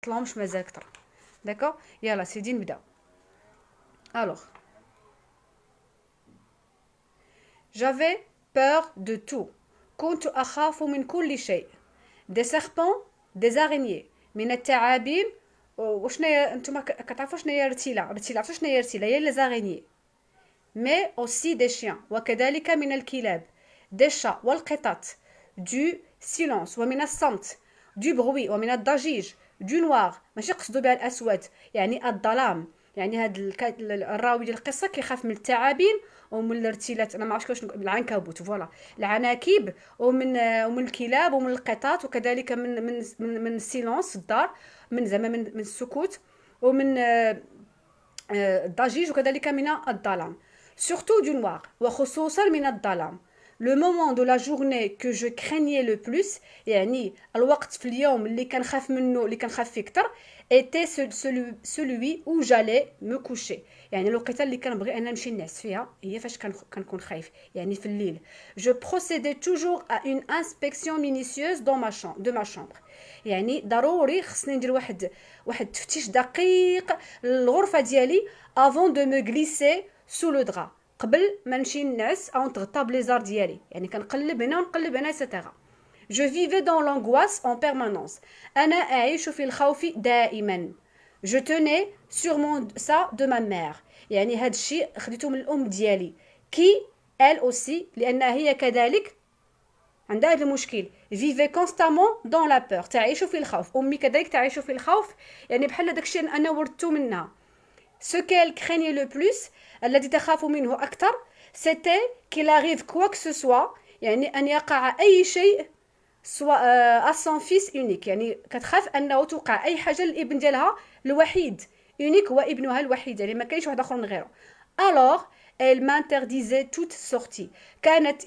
طلعهمش مازال كتر. داكوغ، يلا سيدي نبداو. الوغ، j'avais peur de tout. كنت أخاف من كل شيء. des serpents, des araignées. من الثعابين. وشناهي انتم كتعرفوا شناهي رتيلة؟ رتيلة عرفتوا شناهي رتيلة؟ هي لي زارينيي. mais aussi des chiens. وكذلك من الكلاب. des chats والقطط. du silence ومن الصمت. du bruit ومن الضجيج. du noir ماشي قصدوا بها الأسود، يعني الظلام. يعني هاد الراوي ديال القصه كيخاف من الثعابين ومن الارتيلات، انا ما عرفتش كيفاش نقول، العنكبوت فوالا، العناكب ومن الكلاب ومن القطط، وكذلك من السيلونس الدار، من زعما من السكوت، ومن الضجيج، وكذلك من الظلام. surtout du noir وخصوصا من الظلام. le moment de la journée que je craignais le plus، يعني الوقت في اليوم اللي كنخاف منه، اللي كنخاف فيه كتر، était celui où j'allais me coucher. يعني الوقيته اللي كنبغي انا نمشي نعس فيها هي فاش كنكون خايف، يعني في الليل. je procédais toujours à une inspection minutieuse de ma chambre. يعني ضروري خصني ندير واحد تفتيش دقيق للغرفه ديالي avant de me glisser sous le drap، قبل ما نمشي نعس او نتغطى بليزار ديالي، يعني كنقلب هنا ونقلب هنا etc. Je vivais dans l'angoisse en permanence. أنا أعيش في الخوف دائما. Je tenais sûrement ça de ma mère. يعني هذا الشيء خديته من الأم ديالي. qui elle aussi لأنها هي كذلك عندها هذا المشكل. vivait constamment dans la peur. تعيش في الخوف. أمي كذلك تعيش في الخوف، يعني بحال داك الشيء أنا ورثته منها. ce qu'elle craignait le plus، الذي تخاف منه أكثر، c'était qu'il arrive quoi que ce soit، يعني أن يقع أي شيء à son fils unique، يعني كتخاف انه توقع اي حاجه للابن ديالها الوحيد. unique هو ابنها الوحيد، يعني ما كاينش واحد اخر من غيره. alors elle m'interdisait toute sortie. كانت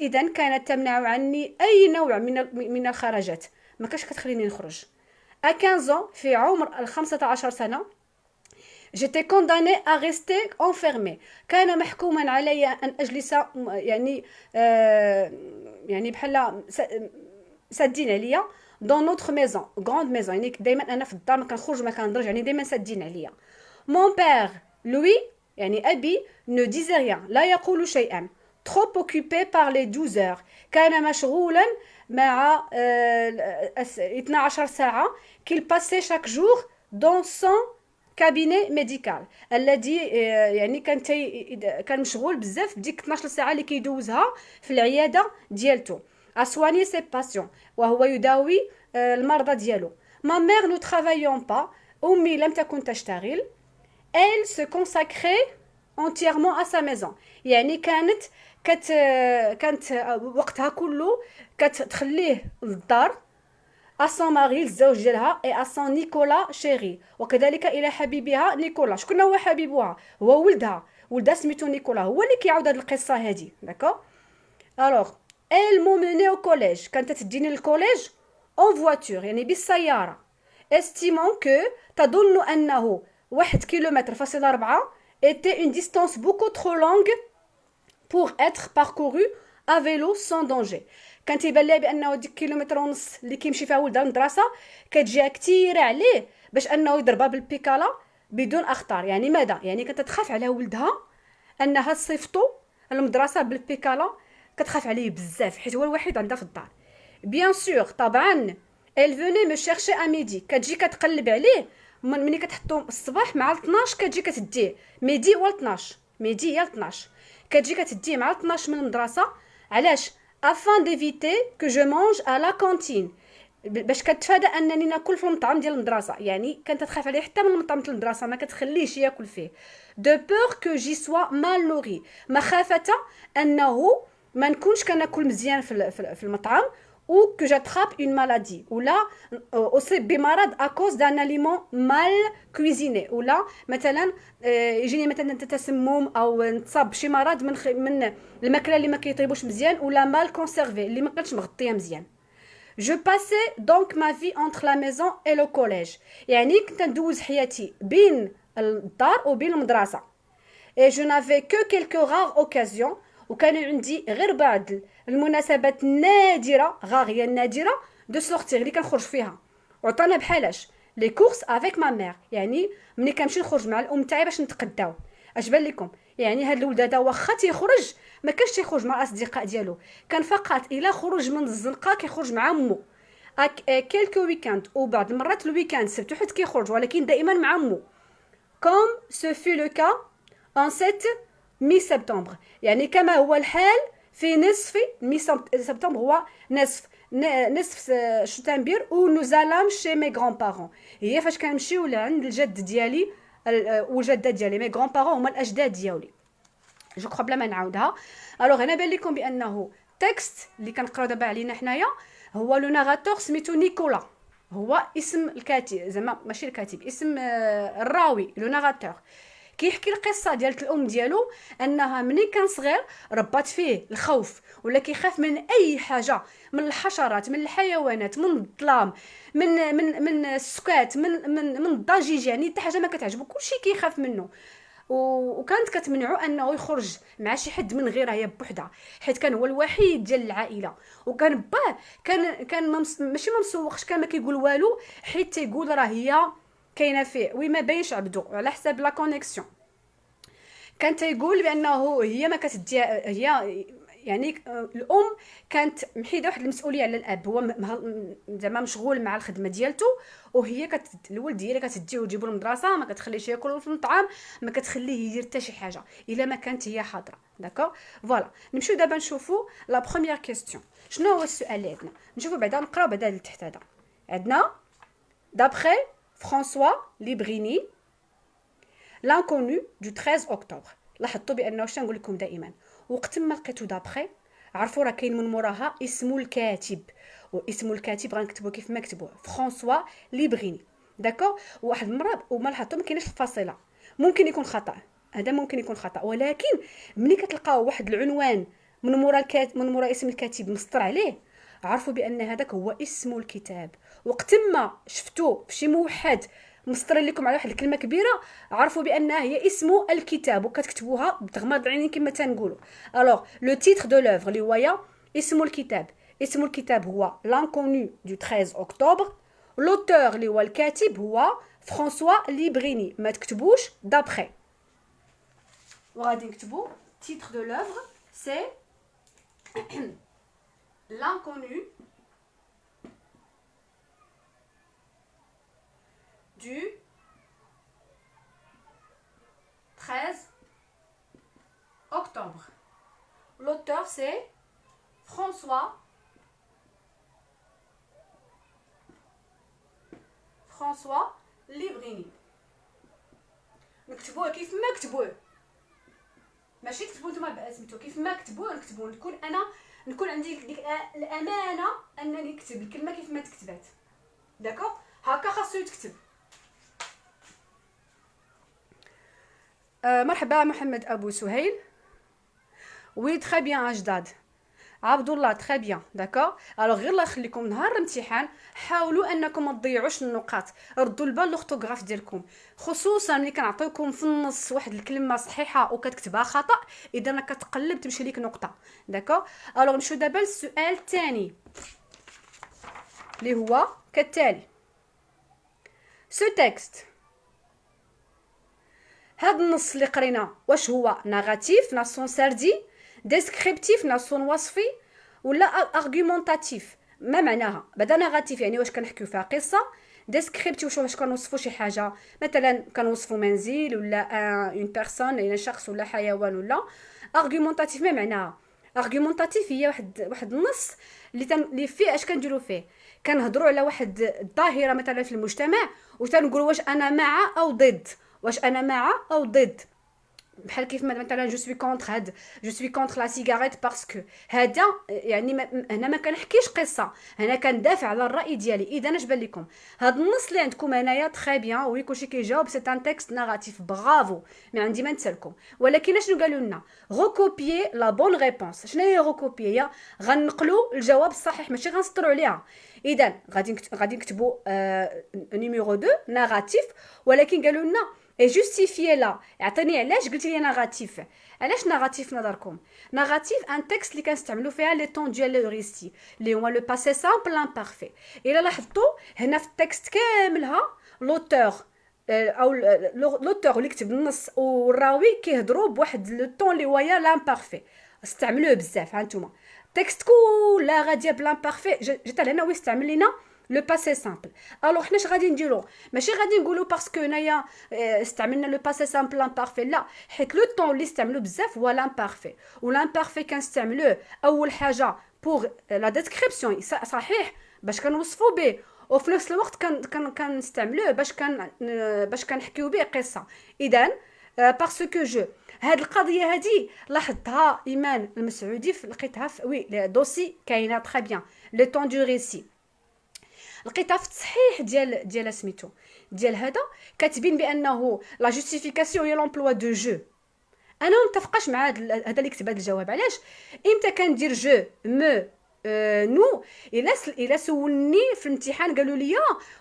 تمنع عني اي نوع من الخرجات، ما كانش كتخليني نخرج. à 15 ans، في عمر 15 سنه، j'étais condamnée à rester enfermée. كان محكوما علي ان اجلس، يعني يعني بحال سادين عليا dans notre maison grande maison، يعني دائما انا في الدار ما كنخرج ما كنهضرش، يعني دائما سادين عليا. mon père lui، يعني ابي ne disait rien، لا يقول شيئا. trop occupé par les 12 heures، كان مشغولا مع 12 ساعه qu'il passait chaque jour dans son cabinet médical، الذي يعني كان مشغول بزاف بديك 12 ساعه اللي كيدوزها في العياده ديالته. à soigner ses patients، وهو يداوي المرضى ديالو. ma mère ne travaillant pas، أمي لم تكن تشتغل. elle se consacrait entièrement à sa maison، يعني كانت وقتها كله كتخليه للدار. à son mari الزوج ديالها، et à son Nicolas chéri، وكذلك إلى حبيبها نيكولا. شكون هو حبيبها؟ هو ولدها سميتو نيكولا، هو اللي كيعاود هذه القصة هذه. داكوغ. alors elle m'emmenait au collège، كانت تديني للكوليج en voiture، يعني بالسيارة. estimant que، تظن أنه 1 كيلومتر فاصلة 4 était une distance beaucoup trop longue pour être parcourue à vélo sans danger. كانت يبان لها بانه ديك كيلومتر ونص اللي كيمشي فيها ولدها للمدرسه كتجي كثيره عليه باش انه يضربها بالبيكالا بدون اخطار. يعني ماذا؟ يعني كانت تخاف على ولدها انها تصيفطو المدرسه بالبيكالا، كتخاف عليه بزاف حيت هو الوحيد عندها في الدار. بيان سور طبعا elle venait me chercher à midi، كتجي كتقلب عليه ملي كتحطو الصباح مع 12 كتجي كتديه ميدي و 12 ميدي يا 12 كتجي كتديه مع 12 من المدرسه. علاش؟ afin d'éviter que je mange à la cantine، باش كتفادى انني ناكل في المطعم ديال المدرسه، يعني كانت تخاف عليه حتى من المطعم ديال المدرسه ما كتخليش ياكل فيه. de peur que j'y sois mal nourri، مخافه انه ما نكونش كناكل مزيان في المطعم. ou que j'attrape une maladie، ولا اصيب بمرض à cause d'un aliment mal cuisiné، ولا مثلا يجيني مثلا تسمم او نتصاب بشي مرض من الماكله اللي ما كيطيبوش مزيان، ولا mal conservé اللي ما كانتش مغطيه مزيان. je passais donc ma vie entre la maison et le collège، يعني كنت ندوز حياتي بين الدار وبين المدرسه. et je n'avais que quelques rares occasions، وكان عندي غير بعض المناسبات النادره، غاغيه النادره، دو سورتير اللي كنخرج فيها. وعطانا بحالاش لي كورس افيك ما مير، يعني ملي كنمشي نخرج مع الام تاعي باش نتقداو. اش بان لكم؟ يعني هاد الولد هذا واخا تيخرج ما كانش تيخرج مع الاصدقاء ديالو، كان فقط الا خرج من الزنقه كيخرج مع مو كيلكو ويكاند، وبعض المرات الويكاند السبت حتى كيخرج، ولكن دائما مع مو. كوم سو في لو كا ان سيت مي سبتمبر، يعني كما هو الحال في نصف مي سبتمبر، هو نصف شتنبر، و نوزالام شي مي غران بارون، هي فاش كنمشيو لعند الجد ديالي والجده ديالي. مي غران بارون هما الاجداد ديالي. جو كخوا بلا ما نعاودها. الوغ هنا بان لكم بانه تكست اللي كنقراو دابا علينا حنايا هو لو ناراتور سميتو نيكولا، هو اسم الكاتب، زعما ماشي الكاتب، اسم الراوي لو ناراتور. كيحكي القصه ديال الام ديالو انها ملي كان صغير ربات فيه الخوف، ولا كيخاف من اي حاجه، من الحشرات، من الحيوانات، من الظلام، من السكات، من الضجيج، يعني حتى حاجه ما كتعجبو كلشي كيخاف منه. وكانت كتمنعو انه يخرج مع شي حد من غيرها هي بوحدها، حيت كان هو الوحيد ديال العائله. وكان باه كان ماشي ما مسوخش، كان ما كيقول والو، حيت تيقول راه هي كاينه فيه، وي ما باينش عبدو على حساب لا كونيكسيون. كان تيقول بانه هي ما كتدي، هي يعني الام كانت محيده واحد المسؤوليه على الاب، هو زعما مشغول مع الخدمه ديالته، وهي الولد ديالها كتديه وتجيبو للمدرسه، ما كتخليش ياكل في الطعام، ما كتخليه يدير حتى شي حاجه الا ما كانت هي حاضره. داكوغ فوالا. نمشيو دابا نشوفوا لا بروميير كيسيون. شنو هو السؤال اللي عندنا؟ نشوفوا بعدا نقراو بعدا لتحت. هذا عندنا d'après François Librini l'inconnu du 13 octobre. لاحظتوا بانه واش نقول لكم دائما وقت ما لقيتو دابخي عرفوا راه كاين من موراها اسم الكاتب، واسم الكاتب غنكتبوه كيف ما كتبوه فرانسوا ليبريني. داكوغ. واحد المره وما لاحظتوا ما كاينش الفاصله، ممكن يكون خطا، هذا ممكن يكون خطا، ولكن ملي كتلقاو واحد العنوان من مورا من مورا اسم الكاتب مسطر عليه، عرفوا بان هذاك هو اسم الكتاب. وقت ما شفتوه في شي موحد مسطرين لكم على واحد الكلمه كبيره، عرفوا بانها هي اسم الكتاب، وكتكتبوها بتغماض العينين كما تنقولوا. الوغ لو تيتر دو لوفر اللي هو اسم الكتاب، اسم الكتاب هو لانكونو دو 13 اكتوبر. لوتور اللي هو الكاتب هو فرانسوا ليبريني، ما تكتبوش دابخي، وغادي نكتبوا تيتر دو لوفر سي l'inconnu du 13 octobre. L'auteur c'est François Librini. نكتبوه كيف ما كتبوه، ماشي تكتبوا نتوما باسميتو، كيف ما كتبوه نكتبوه. نكون عندي ديك الامانه انني نكتب الكلمه كيف ما تكتبات. داكوغ، هكا خاصو يتكتب. مرحبا محمد ابو سهيل. وي تري بيان اجداد. عبد الله تري بيان. داكوغ. الوغ غير الله يخليكم نهار الامتحان حاولوا انكم ما تضيعوش النقاط، ردوا البال لورتوغراف ديالكم، خصوصا ملي كنعطيوكم في النص واحد الكلمه صحيحه وكتكتبها خطا، اذا راك كتقلب تمشي ليك نقطه. داكوغ. الوغ نمشيو دابا للسؤال الثاني اللي هو كالتالي. سو تكست، هاد النص اللي قرينا واش هو ناراتيف ناسون سردي، ديسكريبتيف ناسون وصفي، ولا ارغيومونطاتيف؟ ما معناها؟ بعدا ناراتيف يعني واش كنحكيو فيها قصه، ديسكريبتيف واش كنوصفوا شي حاجه، مثلا كنوصفوا منزل ولا اون بيرسون، يعني شخص ولا حيوان. ولا ارغيومونطاتيف ما معناها؟ ارغيومونطاتيف هي واحد النص اللي فيه اش كنديروا فيه، كنهضروا على واحد الظاهره مثلا في المجتمع وتنقولوا واش انا مع او ضد، واش انا مع او ضد. بحال كيف مثلا جو سوي كونتر جو سوي كونتر لا سيجاريت باسكو هذا، يعني هنا ما كنحكيش قصه، هنا كندافع على الراي ديالي. اذا اش بان لكم هذا النص اللي عندكم هنايا تري بيان، وي كلشي كيجاوب سي ان تكست ناراتيف، برافو، ما عندي ما نسالكم. ولكن اشنو قالوا لنا؟ ريكوبيي لا بون ريبونس. شنو هي ريكوبيي؟ هي غنقلوا الجواب الصحيح، ماشي غنسطروا عليها. اذا غادي نكتبوا نيميرو 2 ناراتيف، ولكن قالوا لنا اي جوستيفيي لا، اعطيني علاش قلتي لي ناراتيف. علاش ناراتيف نظركم؟ ناراتيف ان تكست اللي كنستعملوا فيها لي طون ديال لو ريسي اللي هو لو باسي سامبل امبارفي. الا لاحظتوا هنا في التكست كاملها لوتور او لوتور اللي كتب النص والراوي كيهضروا بواحد لو طون اللي هو لامبارفي. استعملوه بزاف هانتوما تكست كلها غاديه بلامبارفي. جيت لهنا ويستعمل لينا لو باسي سامبل. الوغ حنا اش غادي نديرو؟ ماشي غادي نقولوا باسكو هنايا استعملنا لو باسي سامبل لامبارفي، لا، حيت لو طون اللي استعملوه بزاف هو لامبارفي. ولامبارفي كنستعملوه اول حاجه بوغ لا ديسكريبسيون صحيح باش كنوصفوا به، وفي نفس الوقت كنستعملوه باش كنحكيو به قصه. اذا باسكو جو هاد القضيه هادي لاحظتها ايمان المسعودي لقيتها في وي دوسي كاينه تري بيان لو طون دو ريسي. لقيتها في التصحيح ديال سميتو ديال هذا كاتبين بانه لا جوستيفيكاسيون هي لومبلوا دو جو. انا ما متفقاش مع هذا اللي كتب هذا الجواب. علاش؟ امتى كندير جو مو نو الا سولني في الامتحان قالوا لي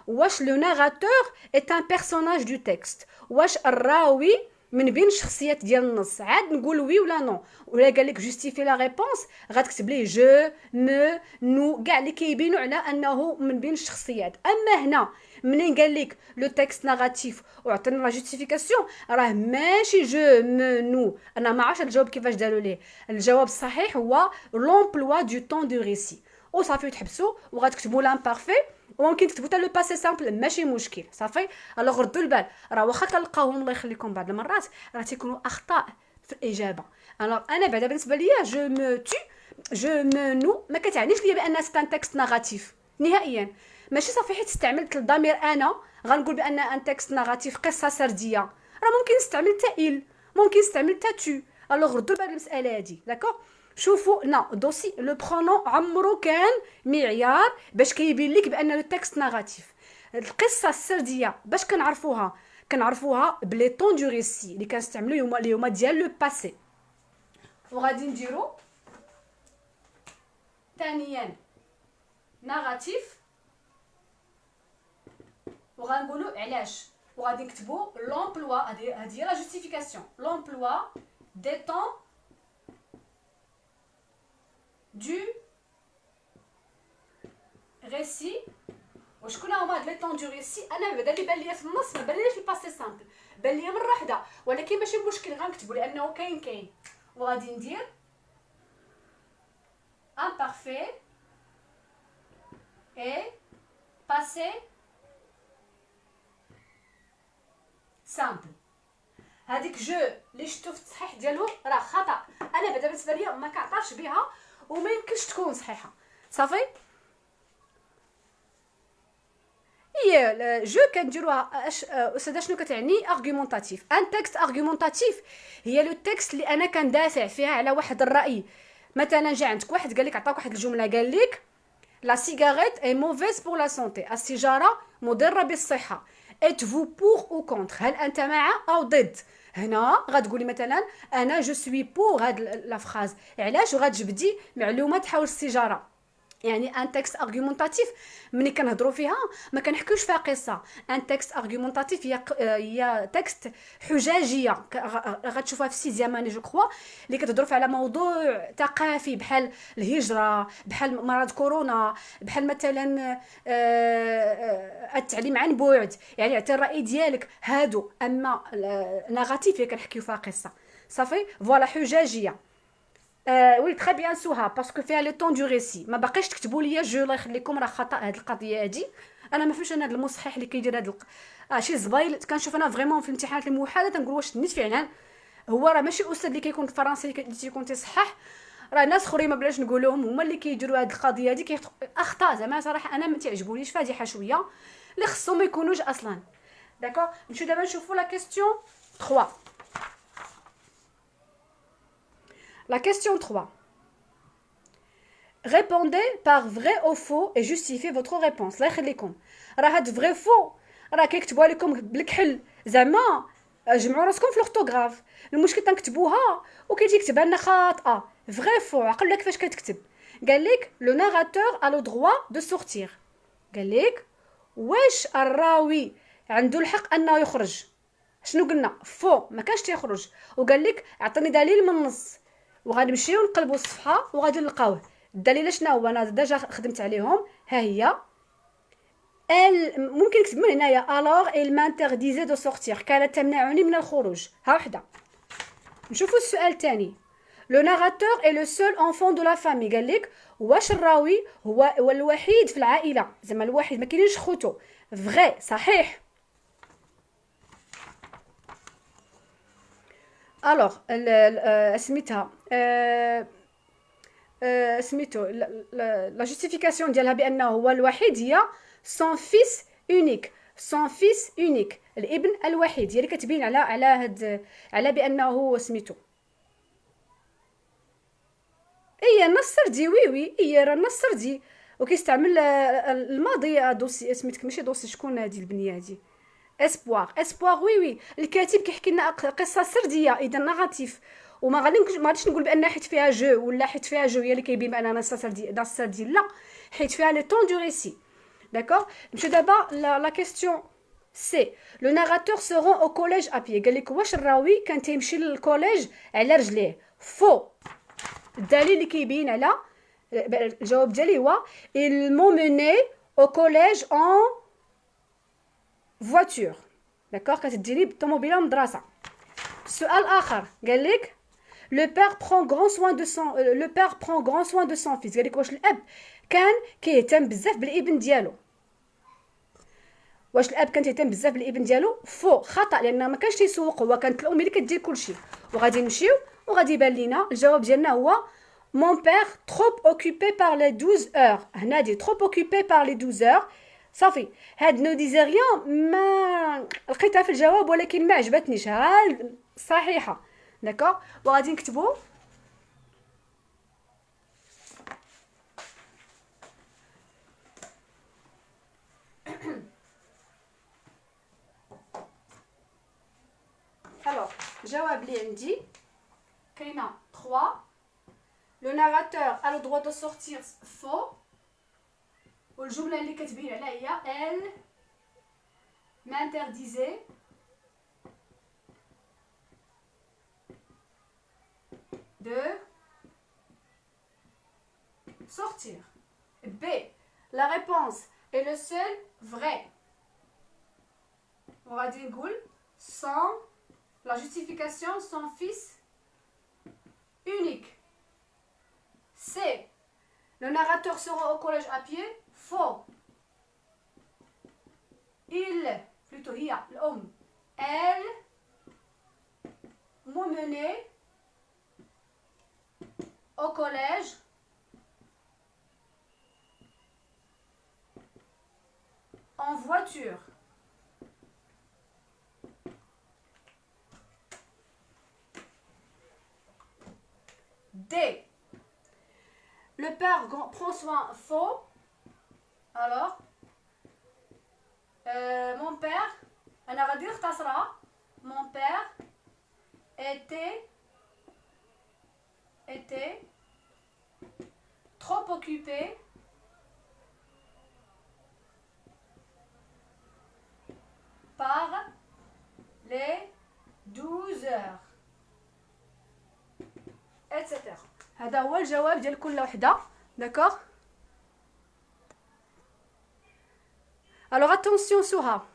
واش لو ناراتور ايت ان بيرسوناج دو تكست، واش الراوي من بين الشخصيات ديال النص، عاد نقول وي ولا نو. ولا قال لك جوستيفي لا ريبونس غتكتب ليه جو مو نو كاع اللي كيبينوا على انه من بين الشخصيات. اما هنا منين قال لك لو تكست ناراتيف وعطينا لا جوستيفيكاسيون راه ماشي جو مو نو. انا ما عرفتش الجواب كيفاش داروا ليه. الجواب الصحيح هو لومبلوا دو طون دو ريسي. وصافي تحبسوا وغتكتبوا لامبارفي وممكن تكتبوا حتى لو باسي سامبل ماشي مشكل صافي. الوغ ردوا البال راه واخا كنلقاوهم الله يخليكم بعض المرات راه تيكونوا اخطاء في الاجابه. انا بعدا بالنسبه ليا جو مو تو جو مو نو ما كتعنيش ليا بان سيت ان تكست ناراتيف نهائيا. ماشي صافي حيت استعملت الضمير انا غنقول بان ان تكست ناراتيف قصه سرديه. راه ممكن نستعمل تا il ممكن نستعمل تا تو. الوغ ردوا البال المساله هادي داكوغ. شوفوا نا دوسي لو برونون عمرو كان معيار باش كيبين لك بان لو تكست ناراتيف. القصه السرديه باش كنعرفوها بلي طون دو ريسي اللي كنستعملوا اليوم ديال لو باسي. وغادي نديرو ثانيا ناراتيف وغنقولوا علاش وغادي نكتبوا لومبلوا. هذه هي لا جوستيفيكاسيون لومبلوا دي طون du récit. وشكون هما هاد لي طون دو ريسي؟ انا بدا اللي بان ليا في النص ما بانليش الباسي سامبل، بان ليا مره واحده، ولكن ماشي مشكل غنكتبوا لانه كاين. وغادي ندير imparfait et passé simple. هذيك جو اللي شفتو في التصحيح ديالو راه خطا. انا بعدا بالنسبه ليا ما كنعطاش بها وما يمكنش تكون صحيحه صافي. هي جو كنديروها استاذه شنو كتعني ارغومونطاتيف. ان تكست ارغومونطاتيف هي لو تكست اللي انا كندافع فيها على واحد الراي. مثلا جا عندك واحد قال لك عطاك واحد الجمله قال لك لا سيجاريت اي موفيز بور لا سونتي، السيجاره مضره بالصحه. ات فو بور او كونتر، هل انت مع او ضد؟ هنا غتقولي مثلا انا جو سوي بور هاد لا فراز. علاش؟ وغتجبدي معلومات حول السيجاره. يعني ان تكست ارغومونطاتيف ملي كنهضروا فيها ما كنحكيوش فيها قصه. ان تكست ارغومونطاتيف هي تكست حجاجيه غتشوفوها في سيزياماني جو كخوا اللي كتهضروا على موضوع ثقافي بحال الهجره، بحال مرض كورونا، بحال مثلا التعليم عن بعد. يعني عطي الراي ديالك هادو. اما ناراتيف هي كنحكيو فيها قصه صافي. فوالا حجاجيه. وي تري بيان سوها باسكو فيها لي طون دو ريسي. ما باقيش تكتبوا لي جو الله يخليكم راه خطا هاد القضيه هادي. انا ما فهمتش انا هاد المصحح اللي كيدير هاد شي زبايل كنشوف انا فريمون في الامتحانات الموحده تنقول واش نيت فعلا هو راه ماشي استاذ اللي كيكون فرنسي اللي تيكون تيصحح. راه ناس اخرين ما بلاش نقولهم هما اللي كيديروا هاد القضيه هادي اخطاء. زعما صراحه انا ما تعجبونيش فادحه شويه اللي خصهم ما يكونوش اصلا. داكوغ نمشيو دابا نشوفوا لا كيسيون 3. La question 3. Répondez par vrai ou faux et justifiez votre réponse. الله يخليكم راه هاد vrai faux راه كيكتبوها لكم بالكحل زعما جمعوا راسكم في الاورتوغراف. المشكل تنكتبوها وكيجي يكتبها لنا خاطئه. vrai faux عقل لك كيفاش كتكتب. قال لك لو ناراتور ا لو دروا دو سورتير. قال لك واش الراوي عنده الحق انه يخرج. شنو قلنا؟ فو ما كانش تيخرج. وقال لك اعطيني دليل من النص. وغنمشيو نقلبوا الصفحه وغادي نلقاوه. الدليل شنو هو؟ انا ديجا خدمت عليهم. ها هي elle ممكن نكتب من هنايا alors il m'interdisait de sortir كانت تمنعني من الخروج. ها وحده. نشوفوا السؤال الثاني. Le narrateur est le seul enfant de la famille. قال لك واش الراوي هو الوحيد في العائله، زعما الوحيد ما كاينينش خوتو. vrai صحيح. alors سميتها سميتو لا جوستيفيكاسيون ديالها بانه هو الوحيد هي son fils unique. son fils unique الابن الوحيد هي اللي كتبين على هاد على بانه هو سميتو. اي النص سردي وي اي راه النص سردي وكيستعمل الماضي دوسي سميتك ماشي دوسي شكون هادي البنيه هادي اسبوار وي الكاتب كيحكي لنا قصه سرديه اذا نغاتيف وما غاديش نقول بان حيت فيها جو ولا حيت فيها جو هي اللي كيبين بان نص سردي لا حيت فيها لي طون دو ريسي. داكوغ نمشيو دابا لا كيستيون سي. لو ناراتور se rend au collège à pied. قال لك واش الراوي كان تيمشي للكوليج على رجليه. فو. الدليل اللي كيبين على الجواب ديالي هو ils m'ont mené au collège en voiture. داكوغ كتديني بالطوموبيله من المدرسه. سؤال اخر قال لك le père prend grand soin de son fils. قال لك واش الاب كان كيهتم بزاف بالابن ديالو. واش الاب كان تيهتم بزاف بالابن ديالو؟ فو خطا لان ما كانش تيسوق هو كانت الام اللي كدير كلشي. وغادي نمشيو وغادي يبان لينا الجواب ديالنا هو mon père trop occupé par les 12 heures. هنا دي trop occupé par les 12 heures صافي. هاد نو ديزي ريان ما لقيتها في الجواب ولكن ما عجبتنيش. ها صحيحه داكوغ وغادي نكتبو alors الجواب اللي عندي كاينه 3. Le narrateur a le droit de sortir faux. والجملة اللي كتبين عليها هي elle m'interdisait de sortir. B. La réponse est le seul vrai. On va dire نقول sans la justification son fils unique. C. Le narrateur sera au collège à pied. Faux. Il, plutôt هي الأم elle m'ont mené au collège en voiture. D. Le père prend soin faux. Alors mon père أنا غادي نختصرها mon père était trop occupé par les 12 heures etc. هذا هو الجواب ديال كل وحده. داكوغ الوغ اتونسيون سوها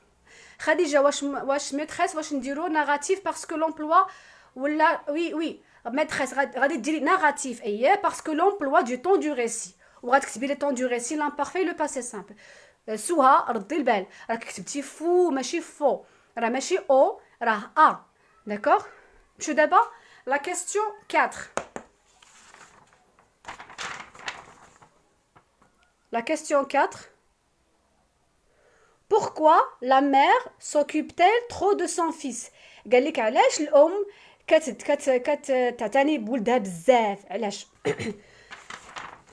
خديجه واش ميتريس واش نديرو ناراتيف باسكو لومبلوا ولا وي ميتريس غادي ديري ناراتيف اييه باسكو لومبلوا دو طون دو ريسي وغتكتبي لي طون دو ريسي لامبارفي لو باسي سامبل. سوها ردي البال راك كتبتي فو ماشي فو راه ماشي او راه ا. داكوغ نمشيو دابا لا كيستيون 4. La question 4. Pourquoi la mère s'occupe-t-elle trop de son fils? قال لك علاش الام كتعتني بولدها بزاف علاش.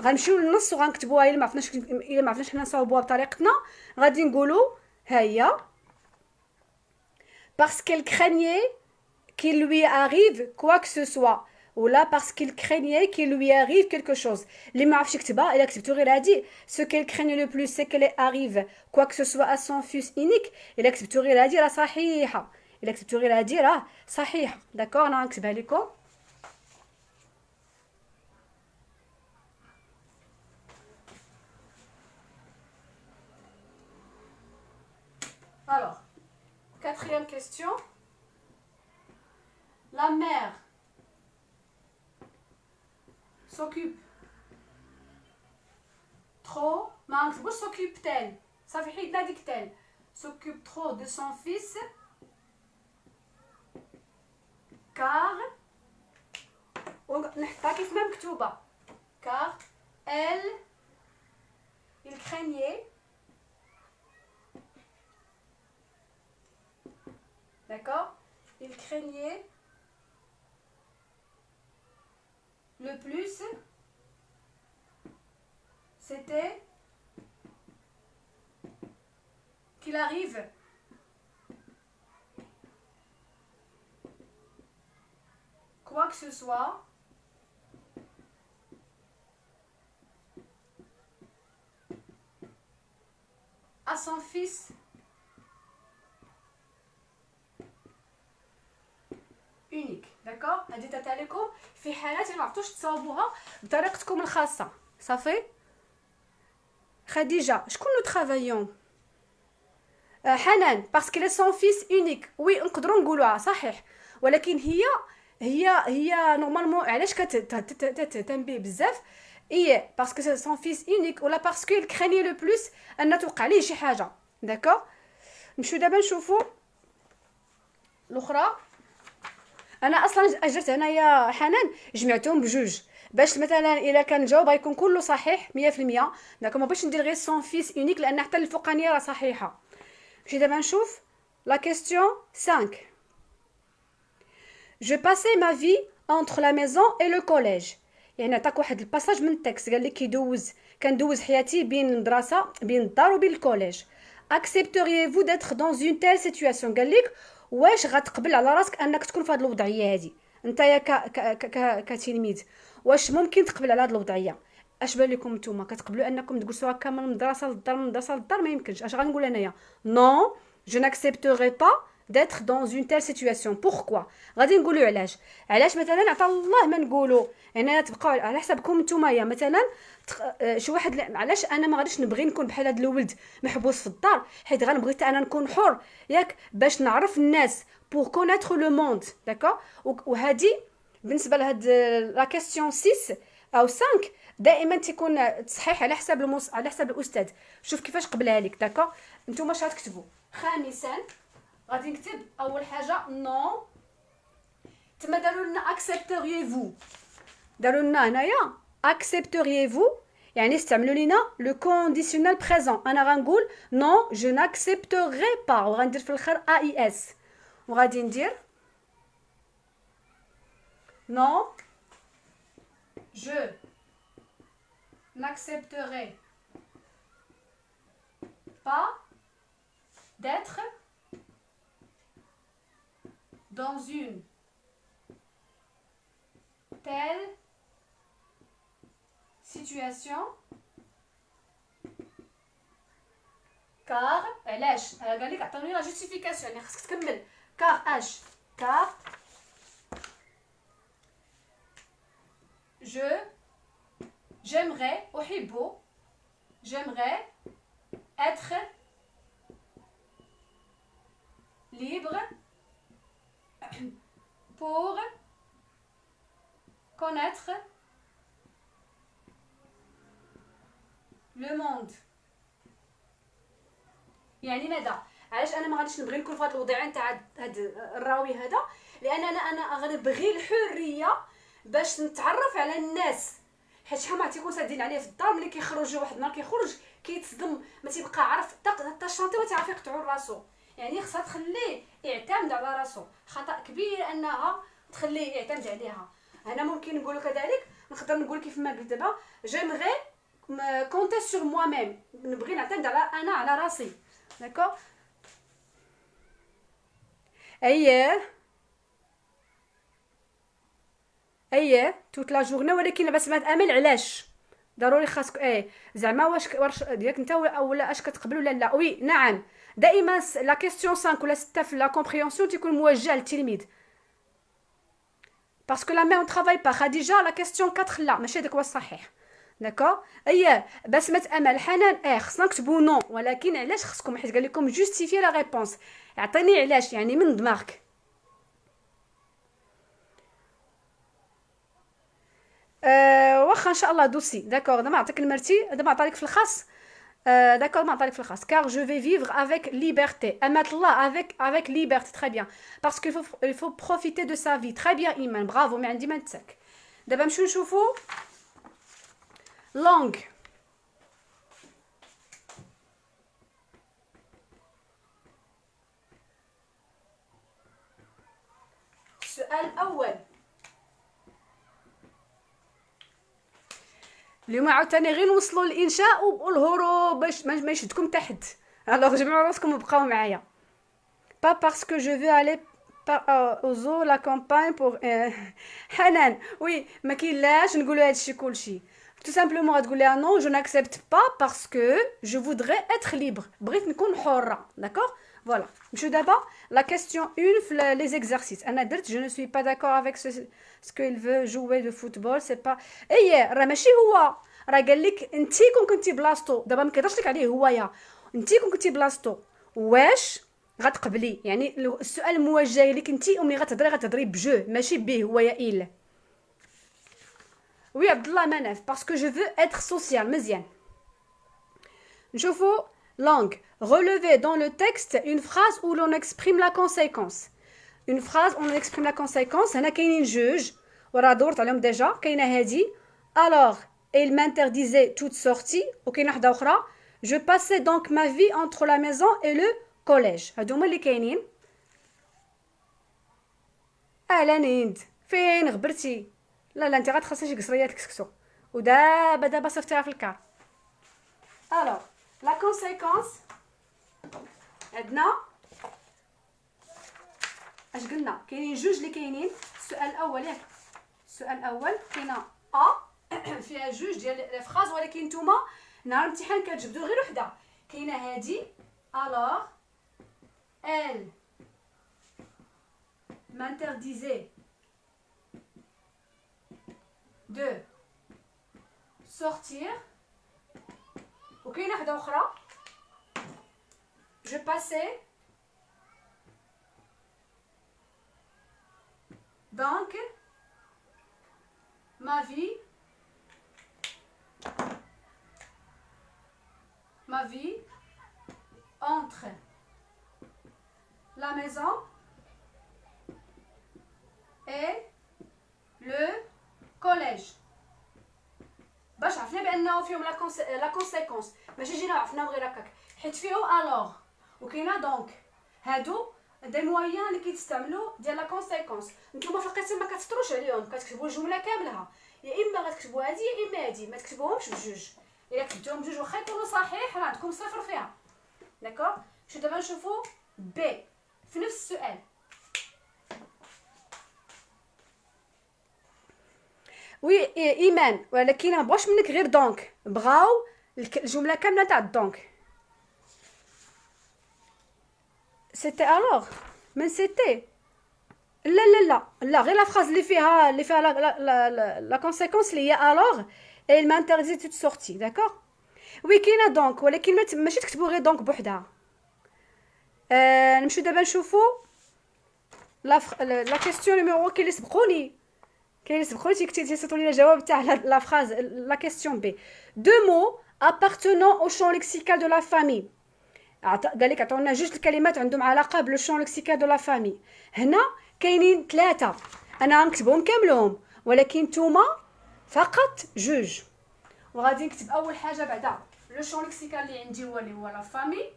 غنمشيو للنص وغنكتبوها الا ما عرفناش حنا نصاوبوها بطريقتنا غادي نقولوا ها هي parce qu'elle craignait qu'il lui arrive quoi que ce soit ou là parce qu'il craignait qu'il lui arrive quelque chose. اللي ما عرفش يكتبها الا كتبتو غير هادي ce qu'elle craignait le plus c'est qu'elle arrive quoi que ce soit à son fils unique. الا كتبتو غير هادي راه صحيحه. الا كتبتو غير هادي راه صحيحه. داكوغ انا غنكتبها لكم. Quatrième question. La mère s'occupe trop. ما نكتبوش s'occupe tel. صافي حيدنا ديك tel. S'occupe trop de son fils car نحطها كيف ما مكتوبة car il craignait, d'accord, il craignait le plus, c'était qu'il arrive quoi que ce soit à son fils unique. d'accord. هذه تاع لكم في حالات ما عرفتوش تصاوبوها بطريقتكم الخاصه. صافي خديجه شكون لو ترافايون؟ حنان باسكو لي سون فيس اونيك. وي نقدروا نقولوها صحيح، ولكن هي نورمالمون علاش كتهتم به بزاف؟ اي باسكو سي سون فيس اونيك ولا باسكو il craignait لو بلوس ان توقع ليه شي حاجه. داكور نمشيو دابا نشوفوا الاخرى. انا اصلا اجرت هنايا حنان جمعتهم بجوج باش مثلا الا كان الجواب غيكون كله صحيح 100%. داكور ما بغيتش ندير غير سون فيس اونيك لان حتى الفوقانيه راه صحيحه. نمشي دابا نشوف لا كيستيون 5. Je passais ma vie entre la maison et le collège. يعني عطاك واحد الباساج من التكست قال لك كندوز حياتي بين المدرسه بين الدار وبين الكوليج. Accepteriez-vous d'être dans une telle situation؟ قال لك واش غتقبل على راسك انك تكون في هذه الوضعيه هذه نتايا كتلميذ؟ واش ممكن تقبل على هذه الوضعيه؟ اش بان لكم نتوما كتقبلوا انكم تجلسوا هكا من المدرسه للدار من المدرسه للدار؟ ما يمكنش. اش غنقول انايا؟ نو جو ناكسبتوري با d'être dans une telle situation. pourquoi؟ غادي نقولوا علاش مثلا عطا الله ما نقولوا هنا تبقاو على حسابكم نتوما. مثلا شي واحد علاش انا ما غاديش نبغي نكون بحال هذا الولد محبوس في الدار؟ حيت غنبغي حتى انا نكون حر ياك باش نعرف الناس pour connaître le monde. داكور وهذه بالنسبه لهاد لا كيسيون 6 او 5 دائما تكون صحيح على حساب على حساب الاستاذ. شوف كيفاش قبلها لك. داكور نتوما اش غتكتبوا؟ خامسا غادي نكتب اول حاجه نو. تما داروا لنا اكسبتوريفو، داروا لنا هنايا اكسبتوريفو يعني استعملوا لينا لو كونديسيونيل بريزون. انا غنقول نو جو ناكسبتوري با وغندير في الاخر اي اس وغادي ندير نو جو n'accepterai pas d'être dans une telle situation car علاش قال لك عطوني لا جوستيفيكاسيون يعني خصك تكمل car اش car j'aimerais être libre pour connaître le monde. يعني ماذا؟ علاش انا ما غاديش نبغي نكون في هذا الوضع نتاع هذا الراوي هذا؟ لان انا غنبغي الحريه باش نتعرف على الناس، حيت شحال ما تيكون سادين عليه في الدار ملي كيخرج واحد النهار كيخرج كيتصدم ما تيبقى عارف حتى الشانطي ما تعرف يقطعوا راسو. يعني خصها تخليه يعتمد على راسو. خطا كبير انها تخليه يعتمد عليها. انا ممكن نقول كذلك نقدر نقول كيف ما قلت دابا جيمغي كونتي سور موا ميم، نبغي نعتمد على راسي. داكور اييه توت لا جورني. ولكن بس ما تامل علاش ضروري خاصك زعما واش ديالك انت ولا اش كتقبل ولا لا. وي نعم دائما لا كيسيون 5 ولا 6 في لا كومبريهنسيون تيكون موجه للتلميذ باسكو لا مي اون ترافاي با. خديجه لا كيسيون 4 لا ماشي داك هو الصحيح. داكور بس ما تامل حنان خصنا نكتبوا نو. ولكن علاش خصكم؟ حيت قال لكم جوستيفي لا ريبونس. اعطيني علاش يعني من دماغك. واخا ان شاء الله دوسي داكوغ دابا نعطيك المرتي دابا نعطيك في الخاص. داكوغ ما نعطيك في الخاص car je vais vivre avec liberté اما الله avec liberté très bien parce qu'il faut profiter de sa vie très bien ايمان برافو ما عندي ما نتسك. دابا نمشيو نشوفو langue. السؤال الأول اليوم عاوتاني غير نوصلوا للإنشاء والهروب باش ما يشدكم تحت. الوغ جمعوا راسكم وبقاو معايا. با باسكو جو فو الي au zoo la campagne pour حنان وي ما كاينلاش نقولوا هادشي كلشي. tout simplement غتقول لها non je n'accepte pas parce que je voudrais être libre بغيت نكون حرة. d'accord voilà نمشيو دابا la question 1 les exercices. انا درت je ne suis pas d'accord avec ce qu'il veut jouer de football c'est pas راه ماشي هو راه قال لك انت كون كنتي بلاصتو دابا ما كيهضرش لك عليه هويا انت كون كنتي بلاصتو واش غتقبلي يعني السؤال موجه لك انت وملي غتهضري بجو ماشي به هويا il. Oui, Abdullah Manaf, parce que je veux être social, مزيان. نشوفوا langue. Relever dans le texte une phrase où l'on exprime la conséquence. Une phrase où on exprime la conséquence. هنا كاينين جوج وراه دورت عليهم ديجا. كاينه هادي alors il m'interdisait toute sortie وكاينه واحده اخرى je passais donc ma vie entre la maison et le collège. هادو هما اللي كاينين. اهلا هند فين غبرتي؟ لا انت غتخصصي شي قصريه تكسكسو ودابا صيفطيها في الكار. الوغ لا كونسيكونس عندنا اش قلنا كاينين جوج اللي كاينين. السؤال الاول ياك السؤال الاول كاينه فيها جوج ديال لي فراز ولكن نتوما نهار الامتحان كتجبدوا غير وحده. كاينه هادي alors elle m'interdisait de sortir وكاينه واحده اخرى je passais donc ma vie entre la maison et le collège. باش عرفنا بانه فيهم لا كونسيكونس ماشي جينا عرفنا غير هكاك حيت فيهم الوغ وكاينه دونك. هادو دي مويان اللي كيتستعملوا ديال لا كونسيكونس. نتوما في القسم ما كتسطروش عليهم كتكتبوا الجمله كاملها يا اما غتكتبوا هادي يا اما هادي ما تكتبوهمش بجوج. الا كتبتوهم بجوج واخا يكونوا صحيح راه عندكم صفر فيها. داكوغ شو دابا نشوفوا بي في نفس السؤال. وي ايمان ولكن ما بغاوش منك غير دونك بغاو الجمله كامله تاع دونك. سيتي الوغ من سيتي لا غير لا فراز اللي فيها لا كونسيكونس اللي هي الوغ il m'interdit toute sortie. داكوغ وي كاينه دونك ولكن ماشي تكتبوا غير دونك بوحدها. نمشيو دابا نشوفوا لا كيسيون نيميرو كاين اللي سبقوني تيصيفطوا لي الجواب تاع لا فراز لا كيسيون بي. دو مو appartenant au champ lexical de la famille. قال لك عطونا جوج الكلمات عندهم علاقه بلو شون لكسيكال دو لا فامي. هنا كاينين ثلاثه انا غنكتبهم كاملهم ولكن نتوما فقط جوج. وغادي نكتب اول حاجه بعدا لو شون لكسيكال اللي عندي هو لا فامي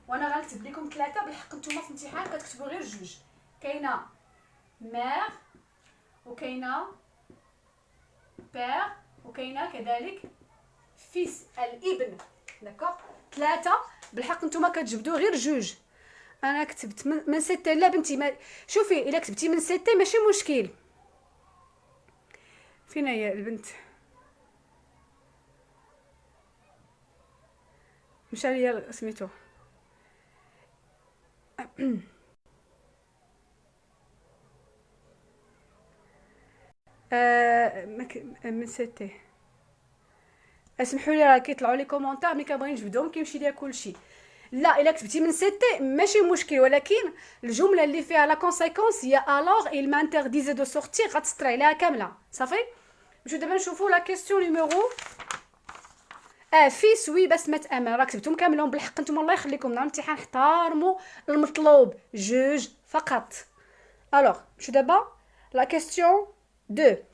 وانا غنكتب لكم ثلاثه بالحق نتوما في الامتحان كتكتبوا غير جوج. كاينه مير وكاينه بير وكاينه كذلك فيس الابن. داكوغ ثلاثه بالحق نتوما كتجبدوا غير جوج. انا كتبت من سته. لا بنتي ما شوفي الا كتبتي من سته ماشي مشكل. فين هي البنت؟ مشى ليا سميتو من سته. اسمحوا لي راه كيطلعوا لي كومونتير ملي كنبغي نجبدهم كيمشي ليا كلشي. لا الا كتبتي من سيتي ماشي مشكل، ولكن الجمله اللي فيها لا كونسيكونس هي الوغ il m'interdisait de sortir غتسطري عليها كامله صافي. نمشيو دابا نشوفوا لا كيسيون نيميرو فيس وي بس ما تامن راه كتبتهم كاملين بالحق نتوما الله يخليكم نهار الامتحان احترموا المطلوب جوج فقط. الوغ نمشيو دابا لا كيسيون 2.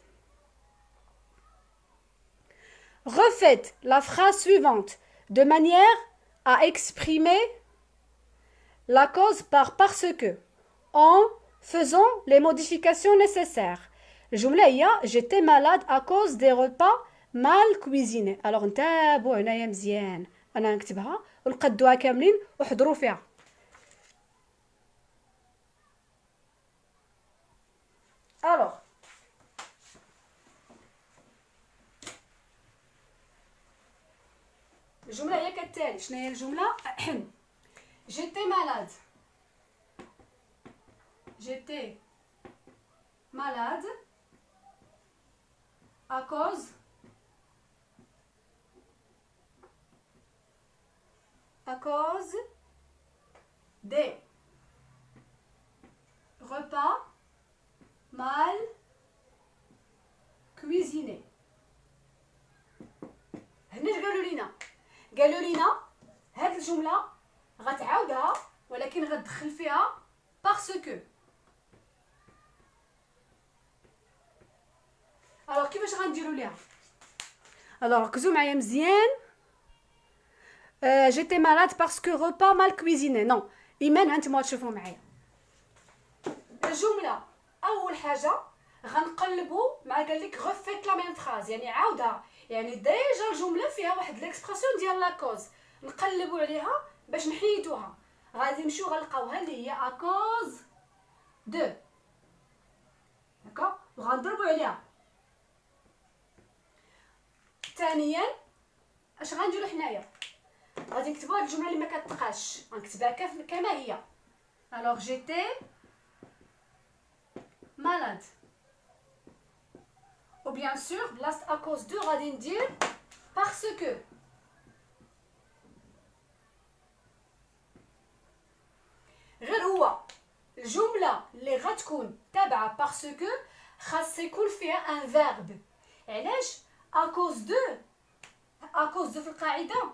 Refaites la phrase suivante de manière à exprimer la cause par parce que en faisant les modifications nécessaires. الجملة هي j'étais malade à cause des repas mal cuisinés. alors نتابعوا هنايا مزيان، انا نكتبها ونقدوها كاملين وحضروا فيها. alors الجملة هي كالتالي. شنو هي الجملة؟ j'étais malade. j'étais malade à cause des repas mal cuisinés. هنا قالوا لينا هاد الجمله غتعاودها ولكن غتدخل فيها باسكو. الوغ كيفاش غنديروا ليها؟ الوغ ركزوا معايا مزيان. جيتي مالاد باسكو repas mal cuisiné. نو ايمان هانتوما تشوفوا معايا الجمله. اول حاجه غنقلبوا مع قال لك غفيت لا ميم فراز يعني عاودها، يعني ديجا الجمله فيها واحد ليكسبرسيون ديال لا كوز، نقلبوا عليها باش نحيدوها. غادي نمشيو غنلقاوها اللي هي ا كوز دو داكوغ وغنضربوا عليها. ثانيا اش غنديروا حنايا؟ غادي نكتبوا هاد الجمله اللي ما كتبقاش غنكتبها كما هي. alors j'étais malade ou bien sûr بلاصه à cause de غادي ندير parce que. غير هو الجمله اللي غتكون تابعه parce que خاص يكون فيها ان فيرب. علاش؟ à cause de في القاعده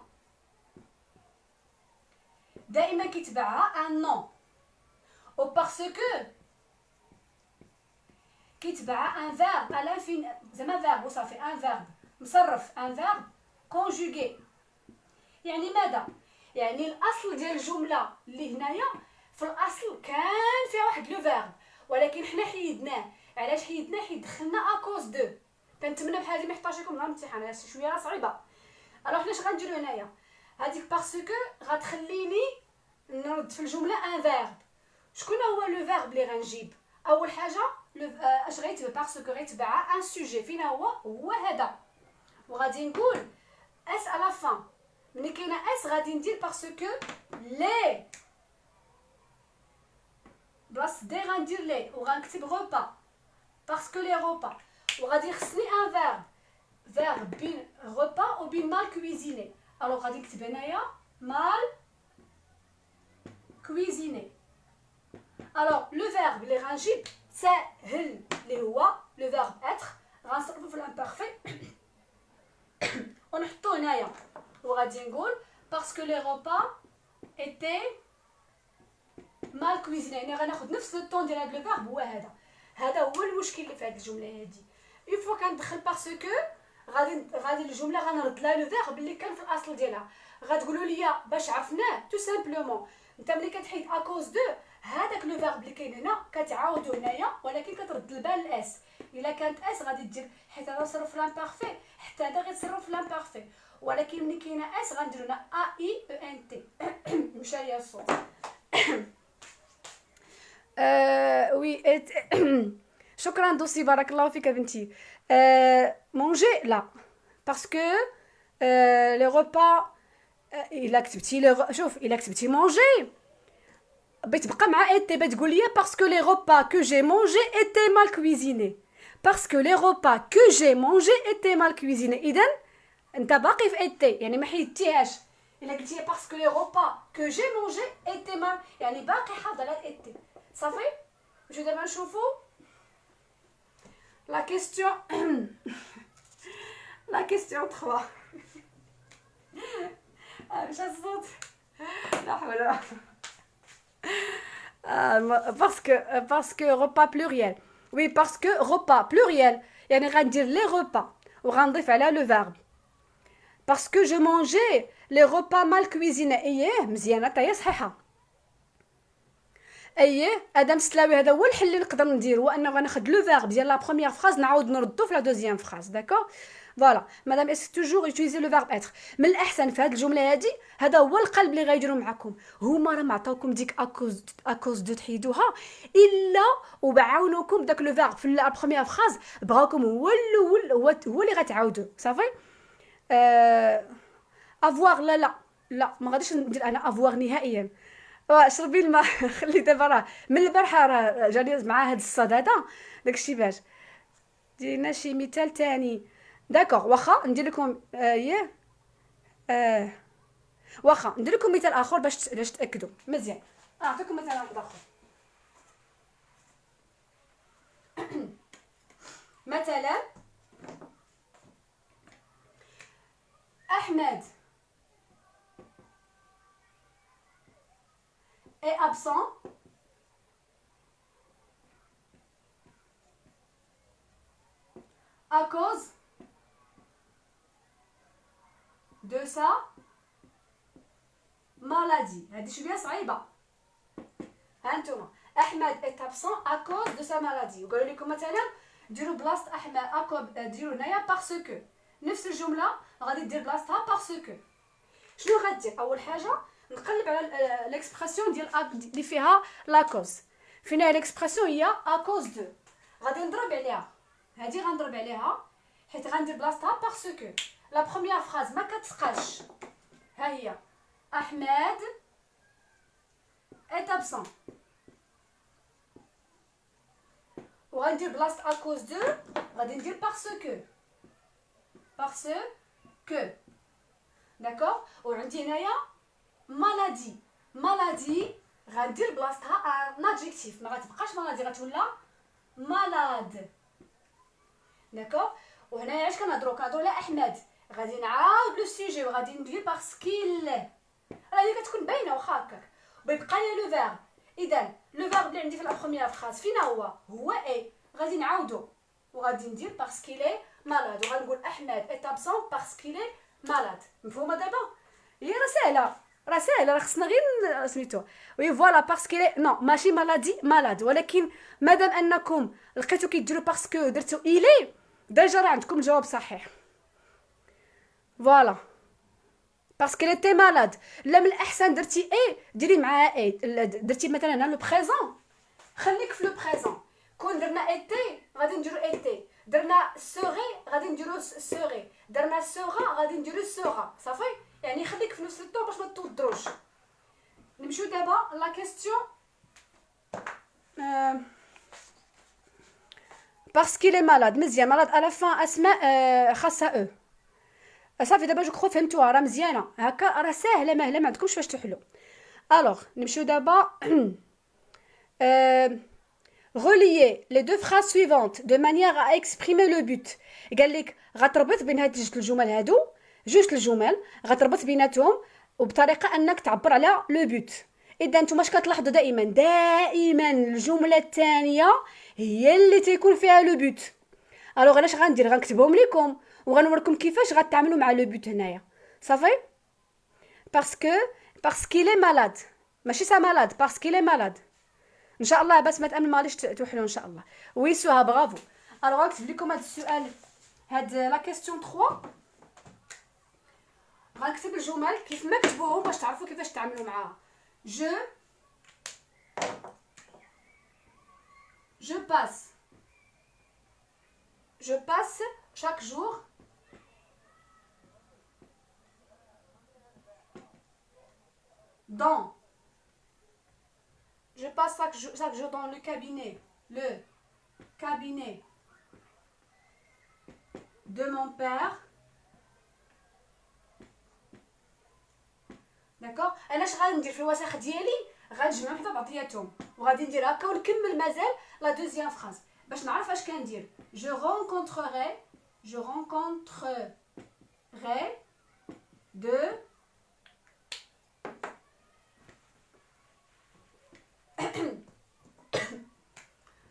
دائما كيتبعها ان نون، و parce que كيتبعها ان فيرب على فين زعما فيرب وصافي ان فيرب مصرف ان فيرب كونجوغي. يعني ماذا؟ يعني الاصل ديال الجمله اللي هنايا في الاصل كان فيها واحد لو فيرب ولكن حنا حيدناه. علاش حيدناه؟ حيت دخلنا ا كوز دو. كنتمنى بحال هادي ما يحطاش لكم نهار الامتحان شويه صعيبه. الوغ حنا اش غنديرو هنايا؟ هذيك باسكو غتخليني نرد في الجمله ان فيرب. شكون هو لو فيرب اللي غنجيب؟ اول حاجه اش غيتبع باسكو غيتبعها ان سوجي. فين هو هذا، وغادي نقول اس على لا فان. ملي كاينه اس غادي ندير باسكو لي بلاص دي غندير لي وغنكتب غوبا باسكو لي غوبا، وغادي يخصني ان فيرب بين غوبا و بين مال كويزيني. الوغ غادي نكتب هنايا مال كويزيني. الوغ لو فيرب اللي غنجيب ساهل اللي هو لو فيرب اتر، غنصرفو في الامبارفي ونحطو هنايا وغادي نقول باسكو لي غوبا ايتي مال كويزيني. يعني غناخد نفس لو طون ديال هاد لو فيرب. هو هذا هو المشكل اللي في هاد الجمله هادي. اون فوا كندخل باسكو غادي الجمله غنرد لها لو فيرب اللي كان في الاصل ديالها. غتقولوا لي باش عرفناه تو سامبلومون انت ملي كتحيد ا كوز دو هذاك لو فيرب اللي كاين هنا كتعاودو هنايا ولكن كترد البال الاس. الا كانت اس غادي دير حيت هذا صرف لامبارفي حتى هذا غيتصرف لامبارفي، ولكن ملي كاينه اس غنديرو هنا ا اي او ان تي. مشى ليا الصوت. وي شكرا دوسي بارك الله فيك بنتي. مونجي لا باسكو لي غوبا الا كتبتي شوف الا كتبتي مونجي بتبقى مع ايتي بتقول لي باسكو لي غوبا كو جي مونجي ايتي مال كويزيني. باسكو لي غوبا كو جي مونجي ايتي مال كويزيني. اذا انت باقي في ايتي يعني ما حيدتيهاش. إلا قلتي باسكو لي غوبا كو جي مونجي إيتي ما يعني باقي حاضر على إيتي صافي. جو دابا نشوفو لا كيستيون لا كيستيون 3 مشى الصوت لا حول ولا parce que repas pluriel. Oui, parce que repas pluriel. يعني غندير les repas وغنضيف على le verbe. Parce que je mangeais les repas mal cuisinés. اييه مزيانه طيب صحيحه. اييه ادم ستلاوي هذا هو الحل اللي نقدر ندير هو انه غناخذ لو فيرب ديال لا بروميير فراز نعاود نردو في لا دوزيام فراز داكور. فوالا مدام اس توجور يوتيليزي لو فيرب اتر. من الاحسن في هذه الجمله هذه هذا هو القلب اللي غيديروا معكم هما راه ما عطاوكم ديك اكوز دو تحيدوها الا وبعاونوكم داك لو فيرب في لا بروميير فراز بغاكم هو اللي غتعاودوا صافي. افواغ لا ما غاديش ندير انا افواغ نهائيا. شربي الماء خلي دابا راه من البارحه راه جاني مع هاد الصدى هذا داكشي باش دينا شي مثال تاني داكوغ. واخا ندير لكم واخا ندير لكم مثال اخر باش تاكدوا مزيان. نعطيكم مثال اخر مثلا احمد est absent à cause de sa maladie. هذه شويه صعيبه. هانتوما احمد est absent à cause de sa maladie. وقالوا لكم مثلا ديروا بلاصه احمد ديروا هنايا باسكو نفس الجمله غادي دير بلاصتها باسكو. شنو غدير اول حاجه نقلب على ليكسبرسيون ديال اللي فيها لا كوز. فين هي ليكسبرسيون هي ا كوز دو غادي نضرب عليها هذه غنضرب عليها حيت غندير بلاصتها باسكو لا بروميير فراز ما كتسقاش. ها هي احمد est absent وغندير بلاصه ا كوز دو غادي ندير باسكو داكوغ. وعندي هنايا مالادي غندير بلاصتها ان ادجيكتيف ما غتبقاش مالادي غتولى مالاد داكوغ. وهنايا علاش كنهضروا على احمد غادي نعاود لو سوجي وغادي ندير باسكيل راه هي كتكون باينه واخا هكاك ويبقى لي لو فيرب. اذا لو فيرب اللي عندي في لا بروميير فراز فينا هو اي غادي نعاودو وغادي ندير باسكيلي مالاد وغنقول احمد est absent باسكيلي مالاد. مفهومه دابا؟ هي راه ساهله راه خصنا غير سميتو وي فوالا باسكيلي نو ماشي مالادي مالاد. ولكن مادام انكم لقيتو كيديروا باسكو درتو الي ديجا راه عندكم الجواب صحيح. فوالا باسكو تي مالاد. لا من الاحسن درتي اي ديري معاها اي. درتي مثلا هنا لو بريزون خليك في لو بريزون. كون درنا ايتي غادي نديرو ايتي درنا سوغي غادي نديرو سوغي درنا سوغا غادي نديرو سوغا صافي. يعني خليك في نفس الطون باش ما توضروش. نمشيو دابا لا كيستيون باسكو لي مالاد. مزيان مالاد على فان اسماء خاصها صافي. دابا جو كرو فهمتوها راه مزيانه هكا راه ساهله ماهله ما عندكمش فاش تحلو. الوغ نمشيو دابا relier les deux phrases suivantes de manière à exprimer le but. قال لك غتربط بين هاد جوج الجمل غتربط بيناتهم وبطريقه انك تعبر على لو بوت. اذا نتوما اش كتلاحظوا دائما الجمله الثانيه هي اللي تيكون فيها لو بوت. الوغ انا اش غندير غنكتبهم لكم وغنوريكم كيفاش غتعاملوا مع لو بوت هنايا صافي. باسكو لي مالاد ماشي سا مالاد باسكو لي مالاد ان شاء الله. بس ما تامن ماليش توحلوا ان شاء الله. وي سوها برافو. الوغ نكتب لكم هذا السؤال هاد لا كيستيون 3 غنكتب الجمل كيف ما كتبوهم باش تعرفوا كيفاش تعاملوا معاها. je passe chaque jour je passe chaque jour dans le cabinet de mon père داكوغ انا اش غندير في الوساخ ديالي غنجمعهم حتى بعضياتهم وغادي ندير هكا ونكمل مازال لا دوزيام فراز باش نعرف اش كندير جو rencontrerai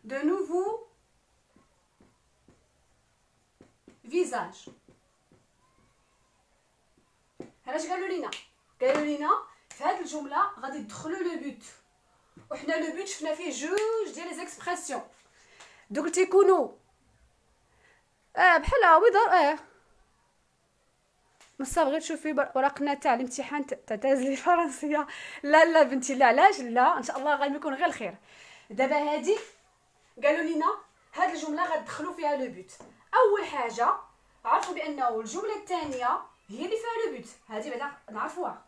de nouveaux visages. علاش قالوا لينا في هذه الجمله غادي ندخلوا لو بوت وحنا لو بوت شفنا فيه جوج ديال لي زيكسبرسيون دوك تيكونوا بحال ويضر مصاب غير تشوفي ورقنا تاع الامتحان تاع تازلي الفرنسيه لا بنتي لا علاش لا ان شاء الله غادي يكون غير الخير دابا هادي قالوا لينا هاد الجمله غتدخلوا فيها لو بوت اول حاجه عرفوا بانه الجمله الثانيه هي اللي فيها لو بوت هادي بعدا نعرفوها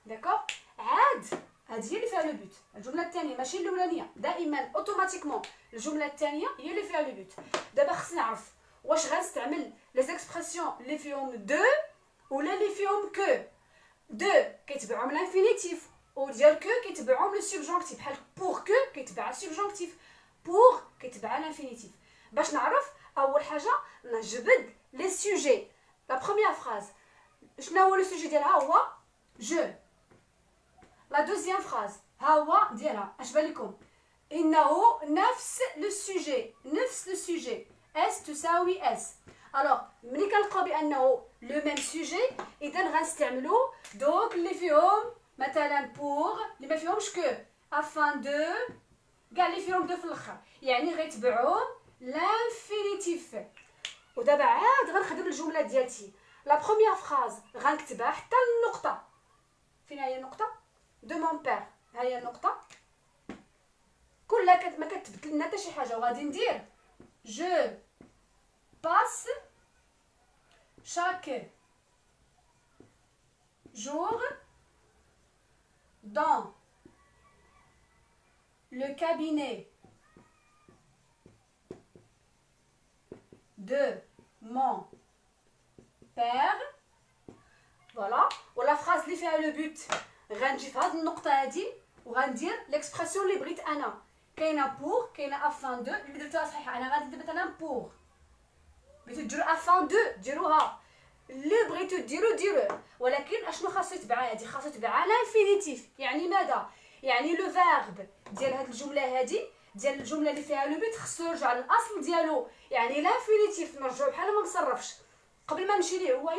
داكوغ عاد هادي هي اللي فيها لو بوت الجمله الثانيه ماشي الاولانيه دائما اوتوماتيكمون الجمله الثانيه هي اللي فيها لو بوت دابا خصني نعرف واش غنستعمل لي زيكسبرسيون اللي فيهم دو ولا اللي فيهم كو دو كيتبعهم الانفينيتيف وديال كو كيتبعهم لو سوبجونكتيف بحال بور كو كيتبع السوبجونكتيف بور كيتبع الانفينيتيف باش نعرف اول حاجه نجبد لي سوجي لا بروميير فراز شنو هو لو سوجي ديالها هو جو لا دوزيام فراز ها هو ديالها اش بان لكم انه نفس لو سوجي اس تساوي اس الوغ ملي كنلقاو بانه لو ميم سوجي اذا غنستعملوا دوك اللي فيهم مثلا بور اللي ما فيهمش كو افان دو كاع اللي فيهم دو في الاخر يعني غيتبعهم لانفينيتيف ودابا عاد غنخدم الجمله ديالتي لا بروميير فراز غنكتبها حتى النقطه فين هي النقطه دو مون بير ها هي النقطه كلها ما كتبدل لنا حتى شي حاجه وغادي ندير جو passe chaque jour dans le cabinet de mon père voilà ولا phrase اللي فيها لو بوت غنجي في هذه النقطه هذه وغندير ليكسبرسيون اللي بغيت انا كاينه بور كاينه افان دو اللي درتها صحيحه انا غادي ندير مثلا بور بغيتو ديروا افان دو ديروها اللي بغيتو ديروا ولكن اشنو خاصو يتبع هادي خاصو يتبع الانفينيتيف يعني ماذا يعني لو فيرب ديال هاد الجمله هادي ديال الجمله اللي فيها لو بيت خصو يرجع للاصل ديالو يعني الانفينيتيف نرجعو بحال ما مصرفش قبل ما نمشي ليه هو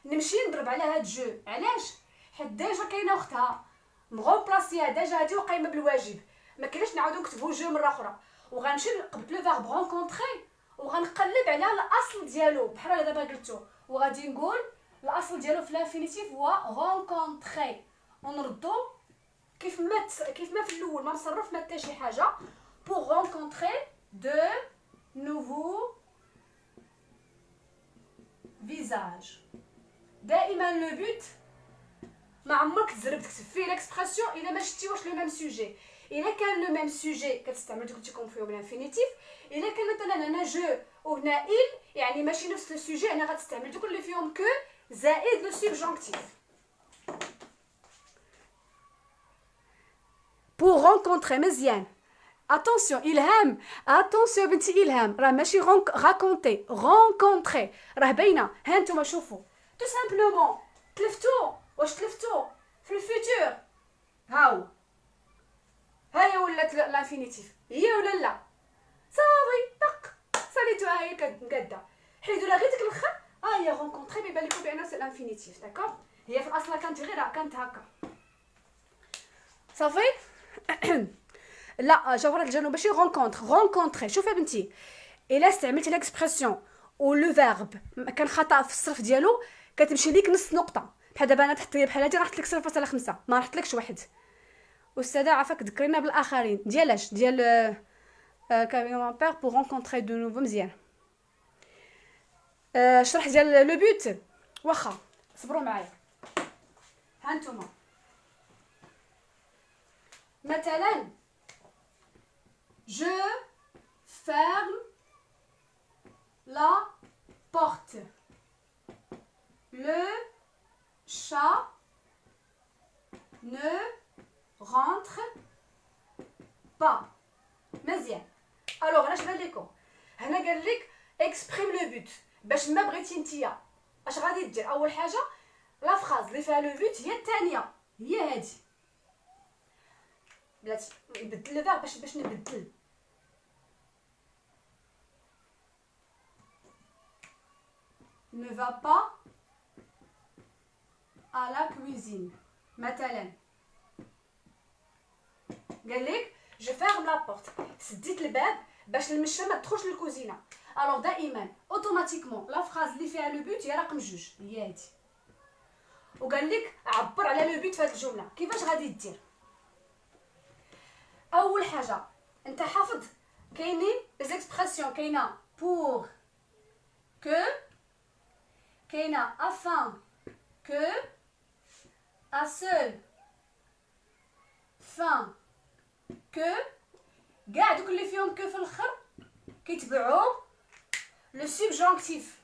نمشي نضرب على هاد جو علاش حيت ديجا كاينه اختها مغوبلاسيها ديجا هادي وقايمه بالواجب ما كايناش نعاودو نكتبو جو مره اخرى وغنمشي قبل لو فيرب رونكونطري وغنقلب على الاصل ديالو بحال دابا قلتو وغادي نقول الاصل ديالو في الانفينيتيف هو رونكونطري ونردو كيف ما في الاول ما نصرف ما حتى شي حاجه pour rencontrer de nouveaux visages دائما لو بوت ما عمرك تزرب تكتب فيه ليكسبرسيون الا ما شتي واش لو ميم سوجي الا كان لو ميم سوجي كتستعمل دوك تيكون فيهم الانفينيتيف الا كان مثلا هنا جو وهنا il يعني ماشي نفس لو سوجي انا غتستعمل دوك اللي فيهم كو زائد لو سوبجونكتيف pour rencontrer مزيان اتونسيون الهام اتونسيون بنتي الهام راه ماشي راكونتي رونكونطري راه باينه ها نتوما شوفوا تو سامبلومون تلفتو واش تلفتو في الفيتور هاو هاي ولات لانفينيتيف هي ولا لا صافي طق ساليتوها هي كنقاده حيدوا لها غير ديك الاخر هي رونكونطري بيبان لكم بان سي لانفينيتيف داكوغ هي في الاصل كانت غير كانت هكا صافي لا جوهرة الجنوب ماشي رونكونطري شوفي بنتي الا استعملتي ليكسبرسيون و لو فيرب كان خطا في الصرف ديالو كتمشي ليك نص نقطه بحال دابا انا تحت بحال هادي راحت لك 0.5 ما راحتلكش واحد استاذه عافاك ذكرينا بالاخرين ديال اش ديال كاميون بير بور رونكونطري دو نوفو مزيان شرح ديال لو بوت واخا صبروا معايا ها نتوما مثلا je ferme la porte le chat ne rentre pas. مزيان. الوغ انا شبان لكم هنا قال لك اكسبريم لو بوت باش ما بغيتي نتيا اش غادي دير. اول حاجه لا فراز اللي فيها لو بوت هي الثانيه، هي هادي. بلاتي نبدل لو فيرب باش نبدل. ne va pas à la cuisine مثلا. قال لك جو فيرم لا بورت، سديت الباب باش المشة ما تدخلش للكوزينه. الوغ دائما اوتوماتيكمون لا فراز اللي فيها لو بوت هي رقم جوج، هي هادي. وقال لك عبر على لو بوت في هاد الجمله. كيفاش غادي دير؟ اول حاجه انت حافظ كاينين لي زيكسبرسيون، كاينه pour que، كاينه afin que، à seul fin que. كاع دوك اللي فيهم كو في الاخر كيتبعوا لو سوبجونكتيف،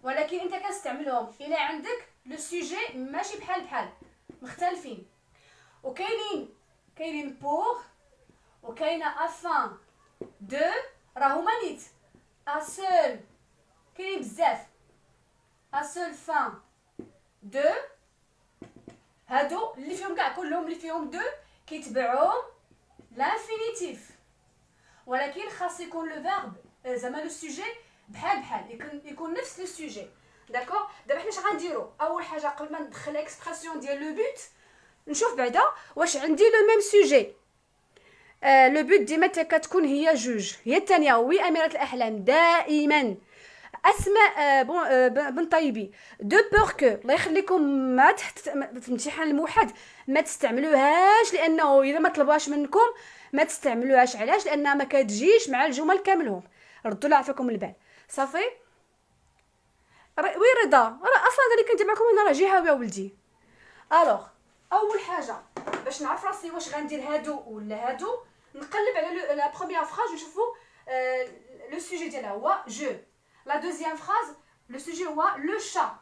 ولكن انت كتستعملهم الى عندك لو سوجي ماشي بحال مختلفين. وكاينين بور، وكاينه افان دو، راهما نيت اسول، كاينين بزاف اسول فان دو. هادو اللي فيهم كاع كلهم اللي فيهم دو كيتبعوا لانفينيتيف، ولكن خاص يكون لو فيرب زعما لو سوجي بحال يكون نفس لو سوجي. داكوغ. دابا حنا اش غنديرو؟ اول حاجه قبل ما ندخل اكسبرسيون ديال لو بوت نشوف بعدا واش عندي لو ميم سوجي. لو بوت ديما كتكون هي جوج، هي الثانيه. وي اميره الاحلام دائما اسماء بن طيبي دو بور كو، الله يخليكم ما تحت في امتحان الموحد ما تستعملوهاش، لانه اذا ما طلبوهاش منكم ما تستعملوهاش. علاش؟ لانها ما كتجيش مع الجمل كاملهم. ردوا لها عافاكم البال. صافي. وي رضا، راه اصلا اللي كنت معكم انا راه جهوي يا ولدي. الوغ اول حاجه باش نعرف راسي واش غندير هادو ولا هادو، نقلب على لا بروميير فراز ونشوفوا لو سوجي ديالها هو جو. لا دوزيام فراز لو سوجي هو لو شا.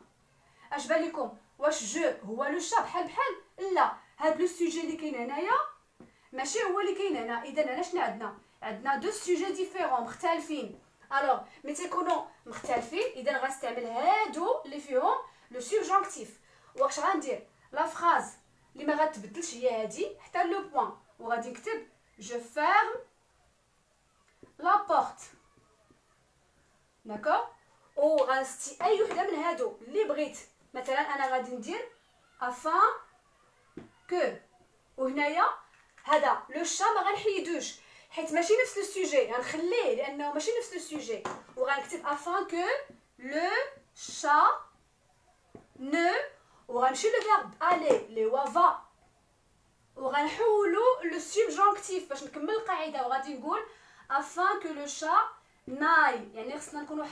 اش بان لكم؟ واش جو هو لو شا بحال لا، هاد لو سوجي اللي كاين هنايا ماشي هو اللي كاين هنا. اذا هنا شنو عندنا دو سوجي ديفيرون مختلفين. الوغ ملي تيكونوا مختلفين اذا غنستعمل هادو اللي فيهم لو سوبجونكتيف. واش غندير؟ لا فراز اللي ما غتبدلش هي هادي حتى لو بوين، وغادي نكتب جو فيرم لا بورت. داكوغ. وغنستي اي وحده من هادو اللي بغيت. مثلا انا غادي ندير افان كو، وهنايا هذا لو شا ما غنحيدوش حيت ماشي نفس لو سوجي، غنخليه لانه ماشي نفس لو سوجي. وغنكتب افان كو لو شا نو، وغنمشي لو فيرب الي لي وافا، وغنحولو لو سوبجونكتيف باش نكمل القاعده. وغادي نقول افان كو لو شا ناي، يعني خصنا نكونوا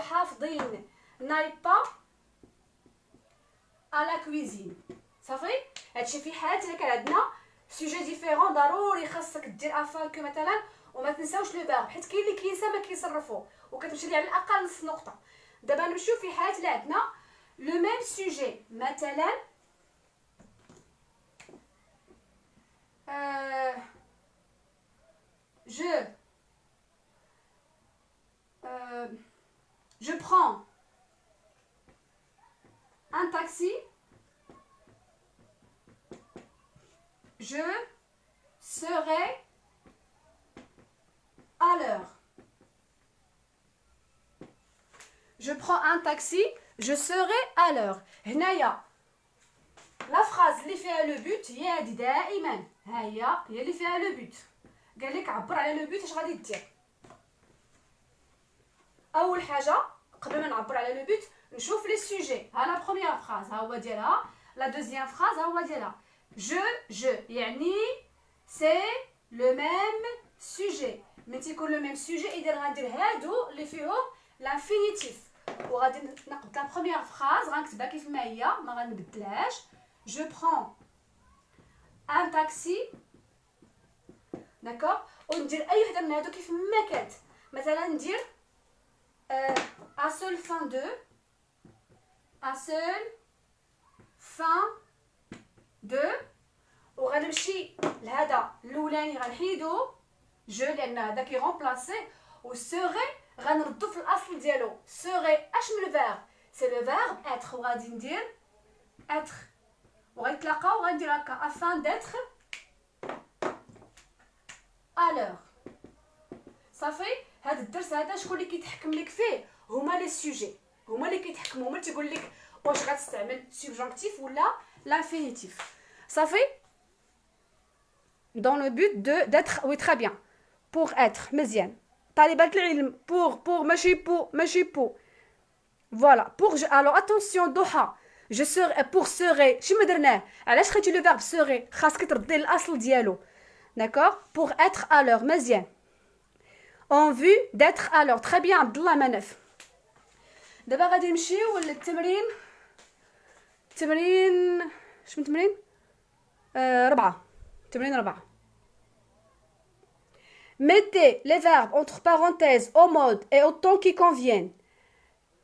حافظين ناي با à la cuisine. صافي. هادشي في حالة الا كان عندنا سوجي ديفيرون ضروري خاصك دير افان كو مثلا، وما تنساوش لو فيرب حيت كاين اللي كينسى ما كيصرفو وكتمشي ليه على الاقل نص نقطه. دابا نمشيو في حالة الا عندنا لو ميم سوجي. مثلا je prends un taxi, je serai à l'heure. Je prends un taxi, je serai à l'heure. هنايا لا فراز اللي فيها لو بوت هي هادي دائما، هي اللي فيها لو بوت. قال لك عبر على لو بوت اش غادي دير. اول حاجه قبل ما نعبر على لو بوت نشوف لي سوجي. ها لا بروميير فراز ها هو ديالها، لا دوزيام فراز ها هو ديالها. جو يعني سي لو ميم سوجي. ملي تيكون لو ميم سوجي اذا غندير هادو اللي فيهم لانفينيتيف. وغادي نقبل لا بروميير فراز غنكتبها كيف ما هي ما غنبدلهاش. جو برون ان تاكسي. داكوغ. وندير اي وحده من هادو كيف ما كانت. مثلا ندير à seul fin de, à seul afin de وغنمشي لهذا الاولاني غنحيدو جو لان هذا كيغومبلاسي و سوغي غنردو في الاصل ديالو سوغي اش من الفيرب سي لو فيرب être وغادي ندير être وغيتلاقاو وغندير هكا afin d'être à l'heure صافي. هذا الدرس هذا شكون اللي كيتحكم لك فيه هما لي سوجي هما اللي كيتحكموا هما اللي تيقول لك واش غتستعمل سوبجونكتيف ولا لانفينيتيف صافي. dans le but d'être oui très bien pour être مزيان طالبات العلم pour ماشي pour voilà pour alors attention ضحى je serai pour serai شنو درناه علاش خديتي لو فيرب serai خاصك تردي الاصل ديالو d'accord pour être à l'heure مزيان en vue d'être à l'heure très bien عبد الله منف. دابا غادي نمشيو للتمرين شنو تمرين 4 تمرين 4. Mettez les verbes entre parenthèses au mode et au temps qui conviennent.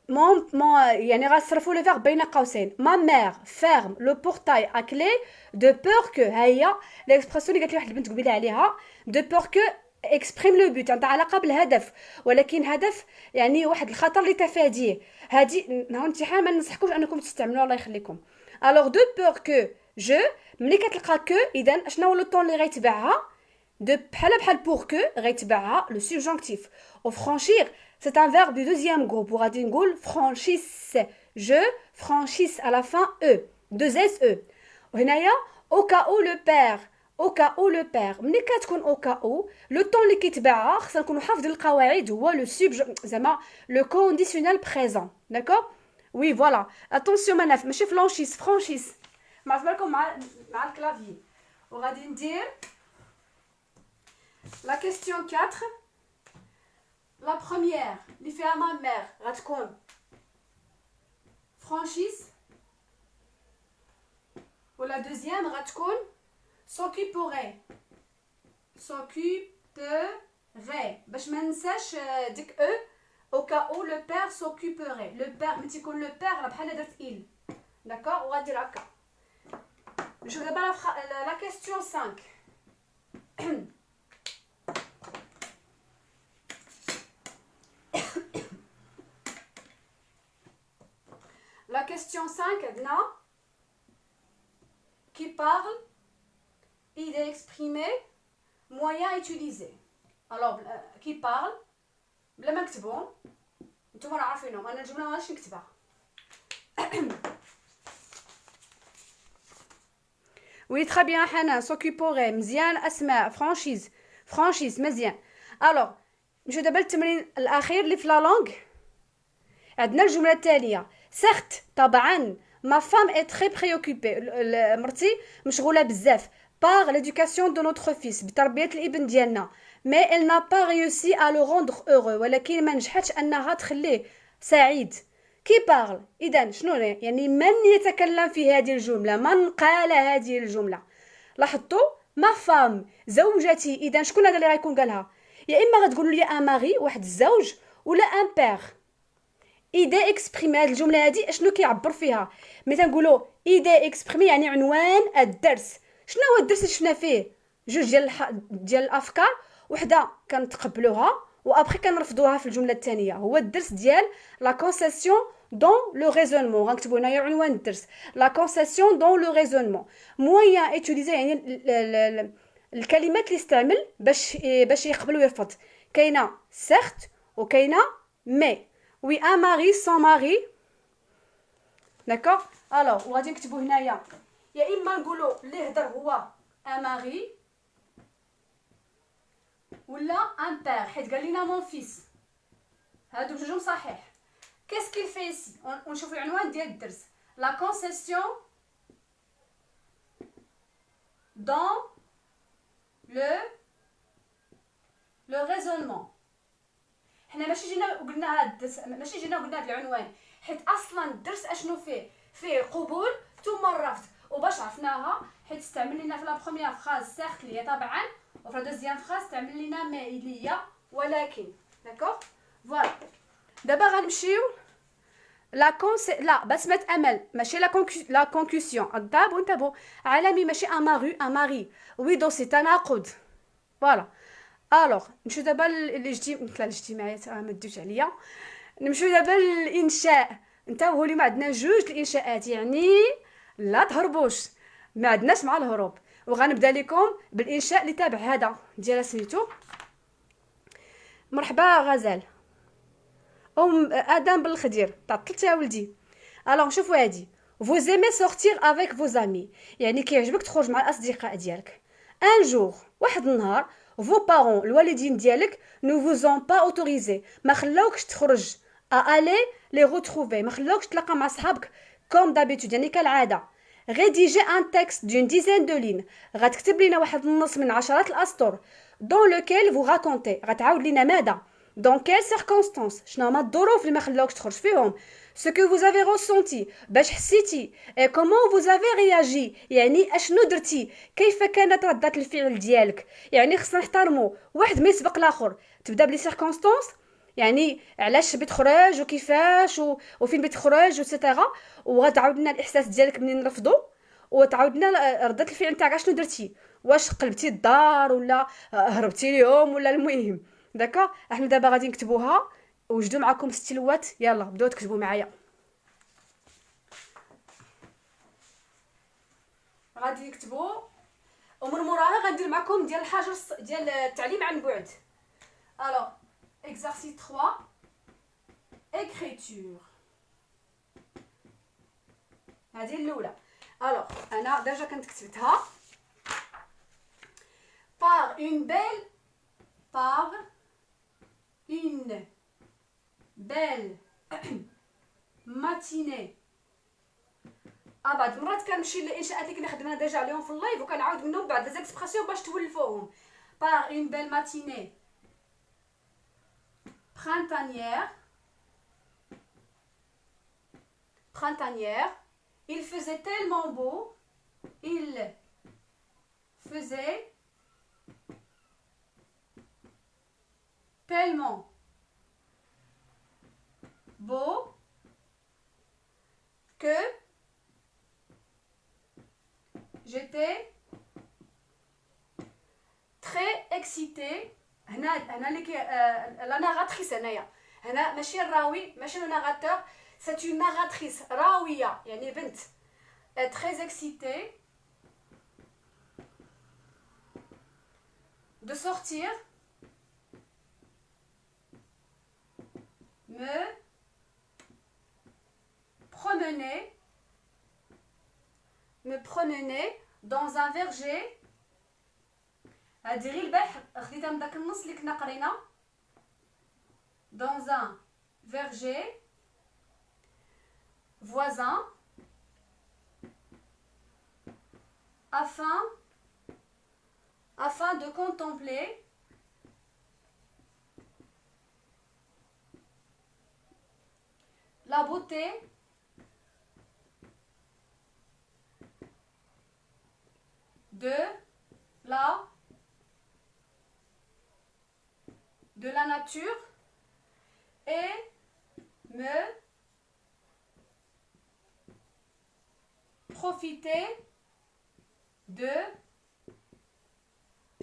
يعني غنصرفوا le verbe بين قوسين. Ma mère ferme le portail à clé de peur que هي l'expression اللي قالت لي واحد البنت قبيله عليها de peur que exprime le but عندها علاقه بالهدف ولكن هدف يعني واحد الخطر اللي تفاديه. هذه نهار الامتحان ما ننصحكمش انكم تستعملوها الله يخليكم. alors de peur que je ملي كتلقى que اذا شنو هو لو طون اللي غيتبعها de بحال pour que غيتبعها le subjonctif. au franchir c'est un verbe du deuxième groupe وغادي نقول franchisse je franchisse à la fin e 2 s e. وهنايا au cas où le père au cas où le père ملي كتكون au cas où لو طون اللي كيتبعها خصنا نكونوا حافظين القواعد هو لو زعما لو كونديسيونيل بريزون d'accord oui voilà attention مناف ماشي franchise ما بالكم مع الكلافيي. وغادي ندير la question 4 la première اللي فيها ma mère غتكون franchise و la deuxième غتكون s'occuperait باش ما ننساش ديك او au cas où le père s'occuperait le père ملي تيكون le père راه بحال درت il d'accord وغادير هكا. نشوف دابا la question 5 la question 5 عندنا qui parle idée exprimée moyen utilisé. alors qui parle بلا ما نكتبهم نتوما راه عارفينهم انا الجمله ماغاديش نكتبها. oui très bien حنان s'occuperait مزيان اسماء franchise مزيان. alors نمشيو دابا للتمرين الاخير اللي في لا لونغ. عندنا الجمله التاليه certes طبعا ma femme est très préoccupée مرتي مشغوله بزاف par l'éducation de notre fils بتربيه الابن ديالنا mais elle n'a pas réussi à le rendre heureux ولكن ما نجحتش انها تخليه سعيد. كي بارل اذا شنو يعني من يتكلم في هذه الجمله من قال هذه الجمله. لاحظتوا ما فام زوجتي اذا شكون هذا اللي غيكون قالها يا اما غتقولوا لي ان ماري واحد الزوج ولا ان بير. ايدي اكسبريمي هذه الجمله هذه اشنو كيعبر فيها ملي تنقولوا ايدي اكسبريمي يعني عنوان الدرس. شنو هو الدرس اللي شفنا فيه جوج ديال الافكار وحده كنتقبلوها وابخي كنرفضوها في الجمله الثانيه. هو الدرس ديال لا كونسيسيون دون لو ريزونمون غنكتبوا هنايا عنوان الدرس لا كونسيسيون دون لو ريزونمون. مويان ايتيليزي يعني الكلمات اللي استعمل باش يقبل ويرفض. كاينه سيرت وكاينه مي. وي ان ماري سون ماري داكوغ. الوغ وغادي نكتبوا هنايا يا اما نقولوا اللي هضر هو ان ماري ولا ان بير حيت قال لنا مون فيس هادو بجوجهم صحيح. كيس كيل في سي ونشوفوا العنوان ديال الدرس لا كونسيسيون دون لو ريزونمون. حنا ماشي جينا وقلنا هاد الدرس ماشي جينا وقلنا هاد العنوان حيت اصلا الدرس اشنو فيه قبول ثم الرفض وباش عرفناها حيت استعمل لنا في لا بروميير فراز سيرت لي طبعا وفي لا دوزيام فراز استعمل لنا ما ليا ولكن داكوغ. فوالا دابا غنمشيو لا بسمة أمل ماشي لا كونكوسيون انتبهوا انتبهوا عالمي ماشي ان ماري وي دون سي تناقض فوالا الوغ نمشيو دابا الاجتماعيات ما ديوش عليا نمشيو دابا للانشاء انتبهوا لي ما عندنا جوج الانشاءات يعني لا تهربوش ما عندناش مع الهروب وغنبدا لكم بالانشاء اللي تابع هذا ديال سميتو مرحبا غزال ادم بالخدير تعطلتي يا ولدي الوغ شوفوا هادي vous aimez sortir avec vos amis يعني كيعجبك تخرج مع الاصدقاء ديالك un jour واحد النهار vos parents الوالدين ديالك ne vous ont pas autorisé ما خلاوكش تخرج à aller les retrouver ما خلاوكش تلاقى مع صحابك comme d'habitude يعني كالعاده rédiger un texte d'une dizaine de lignes غتكتب لينا واحد النص من عشرات الاسطر dans lequel vous racontez غتعاود لينا ماذا dans quelles circonstances شنو هما الظروف اللي ما خلاوكش تخرج فيهم ce que vous avez ressenti باش حسيتي et comment vous avez réagi يعني اشنو درتي كيف كانت ردة الفعل ديالك يعني خصنا نحترموا واحد ما يسبق الاخر تبدا بلي سيركونستانس يعني علاش بتخرج وكيفاش وفين بتخرج وسيتيرا وغتعاود لنا الاحساس ديالك منين رفضوا وتعاود لنا ردة الفعل نتاعك شنو درتي واش قلبتي الدار ولا هربتي ليهم ولا المهم داكا احنا دابا غادي نكتبوها وجدوا معكم ستيلوات يلا بداو تكتبوا معايا غادي نكتبوا ومن موراها غندير معكم ديال الحاجه ديال التعليم عن بعد الو exercice 3 écriture هذه الاولى الو انا ديجا كنت كتبتها par une belle matinée بعض المرات كنمشي للانشاءات اللي كنا خدمنا ديجا عليهم في اللايف وكنعاود منهم بعض لي زيكسبرسيون باش تولفوهم par une belle matinée printanière il faisait tellement beau il faisait tellement beau que j'étais très excitée هنا اللي لا ناراتريس هنايا هنا ماشي الراوي ماشي لو ناراتور سي اون ناراتريس راويه يعني بنت très excitée de sortir me promener dans un verger هادي غير البارح خديتها من داك النص اللي كنا قرينا dans un verger voisin afin de contempler la beauté de la nature et me profiter de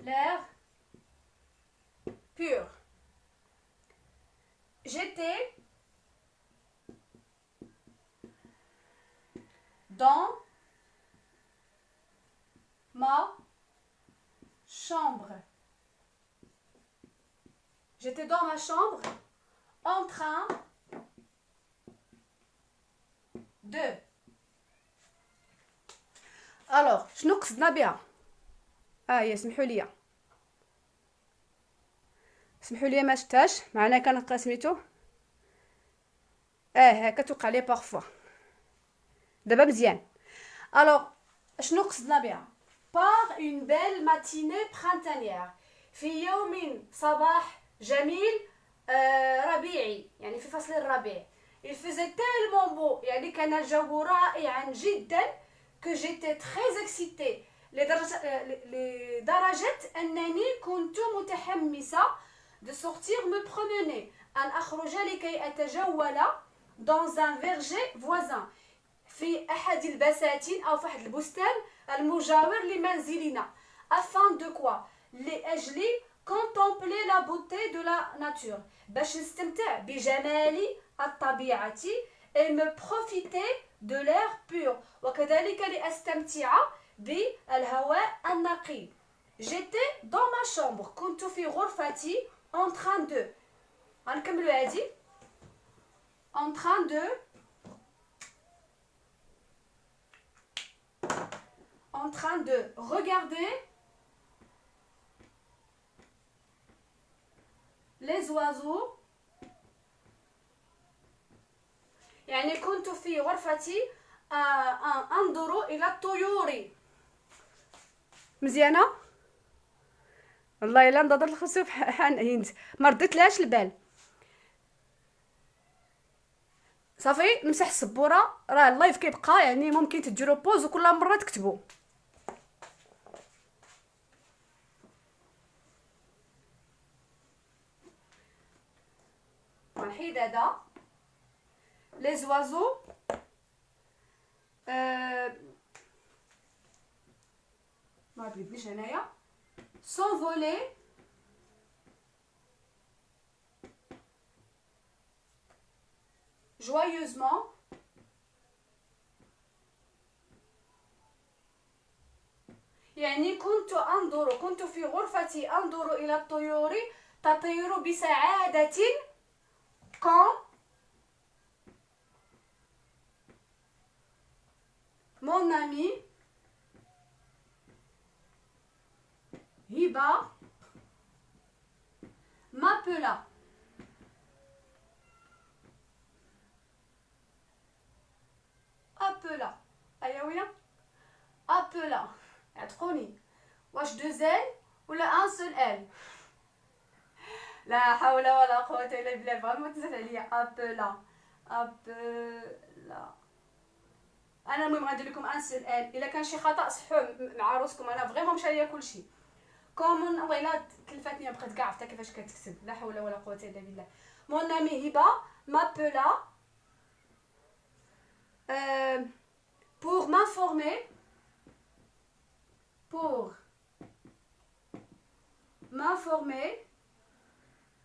l'air pur. J'étais dans ma chambre. J'étais dans ma chambre en train de. Alors, شنو قصدنا بها؟ اسمحوا لي ما شفتهاش معنا كان سميتو هكا توقع لي بارفوا دابا مزيان. الوغ شنو قصدنا بها؟ par une belle matinée printanière في يوم صباح جميل ربيعي يعني في فصل الربيع. il faisait tellement beau يعني كان الجو رائعا جدا que j'étais très excitée لدرجة أنني كنت متحمسة de sortir me promener أن أخرج لكي أتجول dans un verger voisin في أحد البساتين أو في أحد البستان المجاور لمنزلنا afin de quoi لأجل contempler la beauté de la nature باش نستمتع بجمال الطبيعة et me profiter de l'air pur وكذلك لأستمتع بالهواء النقي. J'étais dans ma chambre كنت في غرفتي en train de غنكملو هادي en train de regarder les oiseaux. يعني كنت في غرفتي أنظر إلى الطيور. مزيانة؟ والله إلا نضرب الخسوف هند ما ردتلهاش البال. صافي نمسح السبوره، راه اللايف كيبقى يعني ممكن تديروا بوز وكل مره تكتبوا. غنحيد هذا لي زوازو ما بغيتنيش هنايا s'envoler joyeusement يعني كنت في غرفتي أنظر إلى الطيور تطير بسعادة quand mon ami Hiba m'appela. appela أيا ويا appela عتقوني واش دو زال ولا ان سول ال؟ لا حول ولا قوة الا بالله فريمون تزاد عليا appela انا المهم غندير لكم ان سول ال، الا كان شي خطا صحوا مع روسكم، انا فريمون مشى ليا كلشي كومون. والله تلفتني بقيت كاع عرفتها كيفاش كتكتب، لا حول ولا قوة الا بالله. مون امي هبه m'appela pour m'informer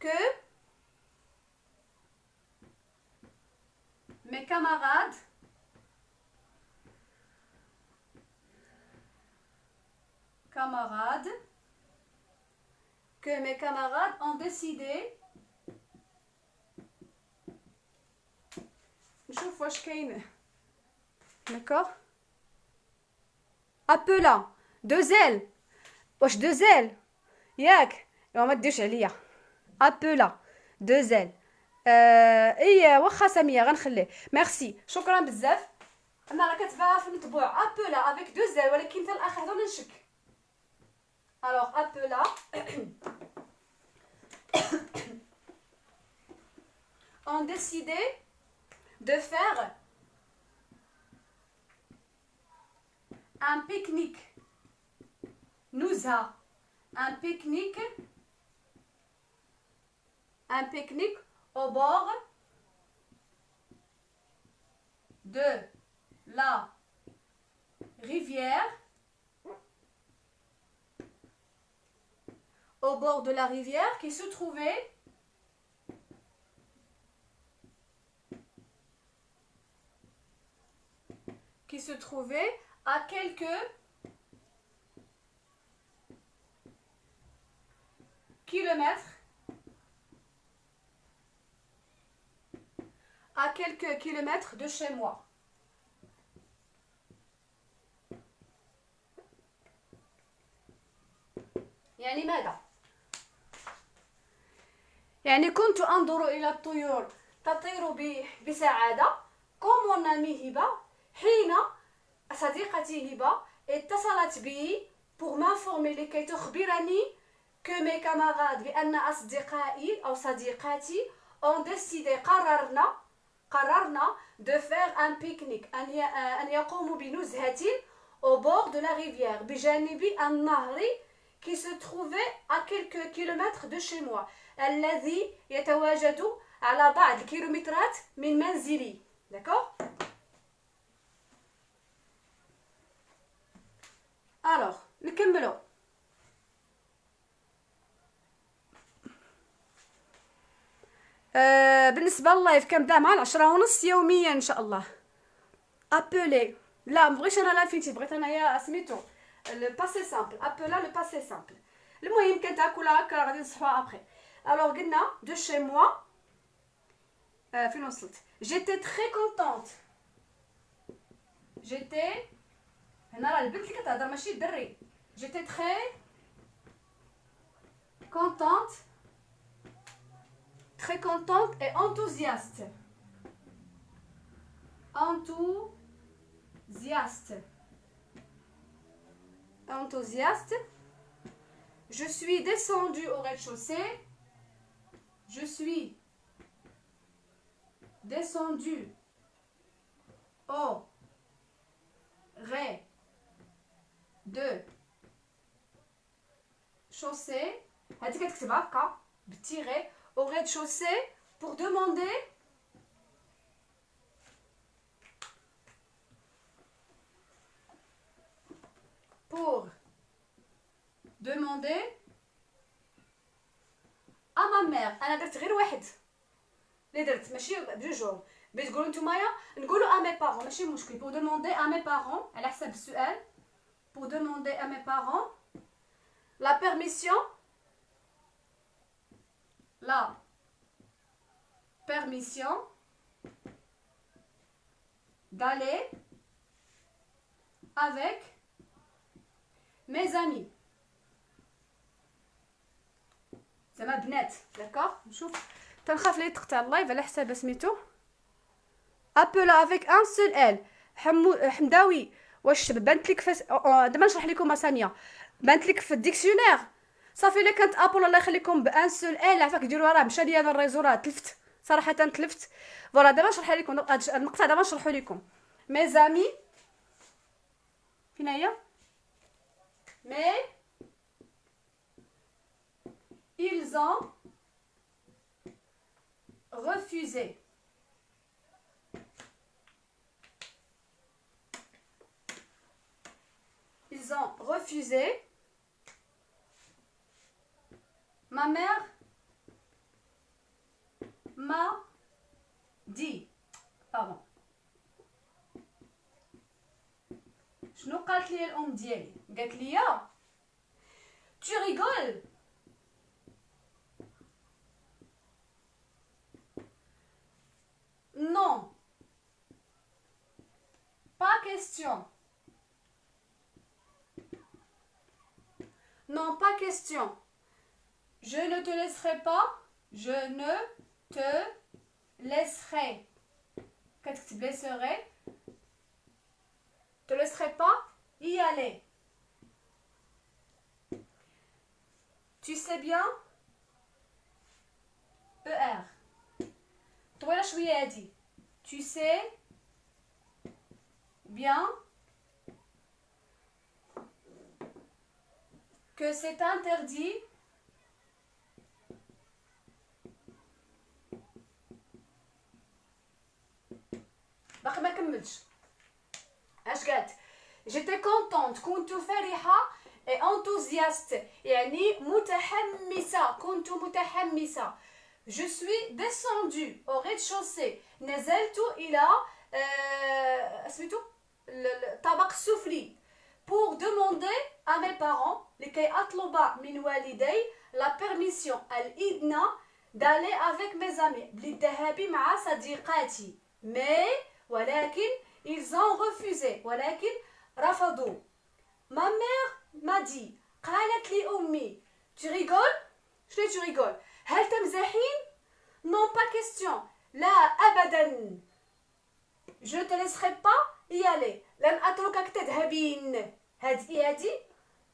que mes camarades ont décidé نشوف واش كاين. D'accord. appela deux ailes واش deux ailes ياك ما تديرش عليا appela deux ailes اي واخا سميه غنخليه ميرسي شكرا بزاف. انا راه كاتباها في المطبوع appela avec deux ailes ولكن حتى الاخر هذا نشك. alors appela ont décidé de faire un pique-nique. نزهة un pique-nique au bord de la rivière. Au bord de la rivière qui se trouvait à quelques kilomètres de chez moi. يعني ماذا؟ يعني كنت أنظر إلى الطيور تطير بسعادة comme mon amie هبة حين صديقتي هبة اتصلت بي pour m'informer لكي تخبرني que mes camarades بأن أصدقائي أو صديقاتي ont décidé قررنا de faire un pique-nique أن يقوموا بنزهة au bord de la rivière بجانب النهر qui se trouvait à quelques kilomètres de chez moi الذي يتواجد على بعض الكيلومترات من منزلي. داكور. الوغ نكملو. بالنسبه لللايف كنبدا مع 10:30 يوميا ان شاء الله. ابولي لا مبغيتش انا لانفينيتيف، بغيت انايا سميتو لو باسي سامبل. ابولا لو باسي سامبل. المهم كنتاكلها هكا غادي نصحوها ابخي. الوغ قلنا دو شي موا. فين وصلت؟ جيتي تري كونطونت. جيتي هنا راه البنت اللي كتهضر ماشي الدري. جيتي تري كونطونت. Très contente et enthousiaste. Enthousiaste. Enthousiaste. Je suis descendue au rez-de-chaussée. Je suis descendue au rez-de-chaussée. هادي كتكتبها هكا بالتيغي au rez-de-chaussée pour demander à ma mère. انا درت غير واحد اللي درت ماشي بجوج. بغيت تقولوا نتوما نقولوا à mes parents ماشي مشكل. pour demander à mes parents على حسب السؤال. pour demander à mes parents la permission d'aller avec mes amis. زعما بنات. داكوغ. نشوف تنخاف لي تقطع اللايف على حساب سميتو. ابولا افيك ان سول ال. حمداوي واش بانت لك دابا نشرح لكم ثانيه. بانت لك في الديكسيونير صافي. الا كانت ابولا الله يخليكم بان سول ال عفاك ديروا راه مشى ليا الريزو راه تلفت صراحه تلفت. فوالا دابا نشرح لكم المقطع دابا نشرحو لكم. مي زامي فين هي؟ مي ils ont refusé. Ils ont refusé. Ma mère m'a dit. Pardon. شنو قالت لي الام ديالي؟ قالت لي tu rigoles. Non. Pas question. Non, pas question. Je ne te laisserai pas. Je ne te laisserai. Qu'est-ce que tu laisserais? Te laisserai pas y aller. Tu sais bien. ER. طويلة شوية هادي. Tu sais bien que c'est interdit باقي ما كملتش. اش قالت؟ جيتي كونطونت كنت فرحة et enthousiaste يعني متحمسة. كنت متحمسة. Je suis descendue au rez-de-chaussée. نزلت إلى سميتو الطابق السفلي. pour demander à mes parents لكي أطلب من والدي la permission الإذن d'aller avec mes amis للذهاب مع صديقاتي. mais ولكن ils ont refusé ولكن رفضوا. ma mère m'a dit قالت لي أمي tu rigoles. شنو tu rigoles؟ هل تمزحين؟ non pas question. لا أبدا. je ne te laisserai pas y aller. لن أتركك تذهبين. هادي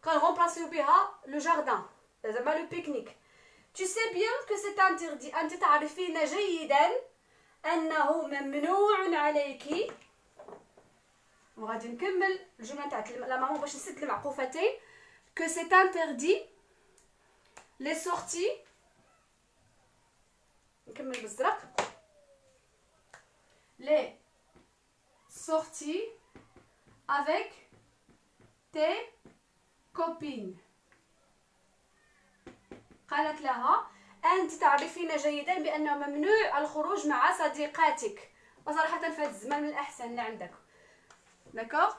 كنغومبلاسيو بها لو جاردان زعما لو بيكنيك. tu sais bien que c'est interdit. أنت تعرفين جيدا أنه ممنوع عليك. وغادي نكمل الجملة تاع لا مامون باش نسد المعقوفتين. que c'est interdit les sorties نكمل بالزرق. Les sorties avec tes copines. قالت لها أنت تعرفين جيدا بأنه ممنوع الخروج مع صديقاتك، وصراحة في هذا الزمان من الأحسن اللي عندك. داكوغ.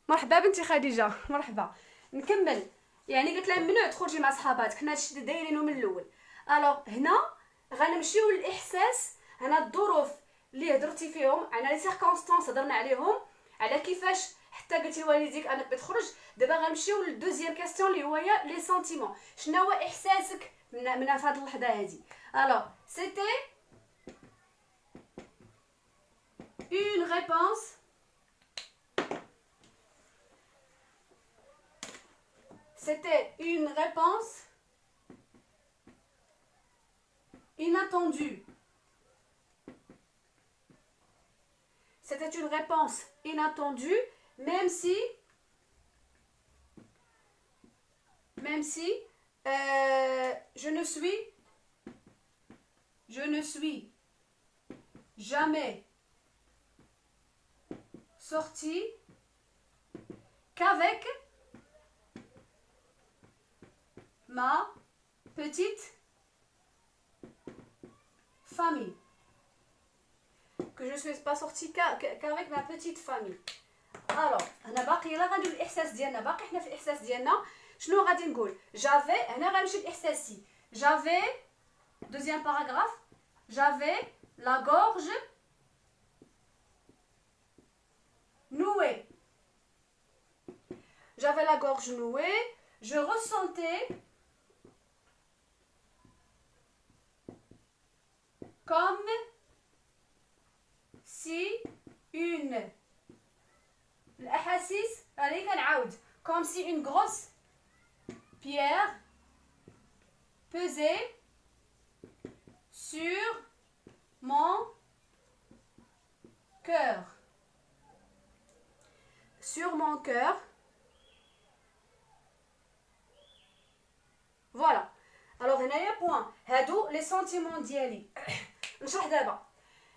مرحبا بنتي خديجة، مرحبا. نكمل. يعني قلت لها ممنوع تخرجي مع صحاباتك، حنا هادشي اللي دايرينه من الاول. الوغ هنا غنمشيو للاحساس، هنا الظروف اللي هضرتي فيهم، على لي سيركونستانس هضرنا عليهم، على كيفاش حتى قلتي لوالديك انك بتخرج. دابا غنمشيو للدوزيام كاستيون اللي هو لي سونتيمون. شنو هو احساسك من هذه اللحظه هذه؟ الوغ سيتي اون ريبونس. C'était une réponse inattendue. C'était une réponse inattendue, même si je ne suis jamais sortie qu'avec ma petite famille. Que je ne suis pas sortie qu'avec ma petite famille. Alors, انا باقي لا غندير الاحساس ديالنا، باقي حنا في الاحساس ديالنا. شنو غادي نقول؟ جافي، هنا غنمشي لاحساسي. جافي دوزيام باراغراف. جافي لا gorge nouée. J'avais la gorge nouée. Je ressentais comme si une الأحاسيس راني كنعاود comme si une grosse pierre pesait sur mon cœur. Sur mon cœur. Voilà. Alors هنايا بوان هادو لي سونتيمون ديالي. نشرح دابا.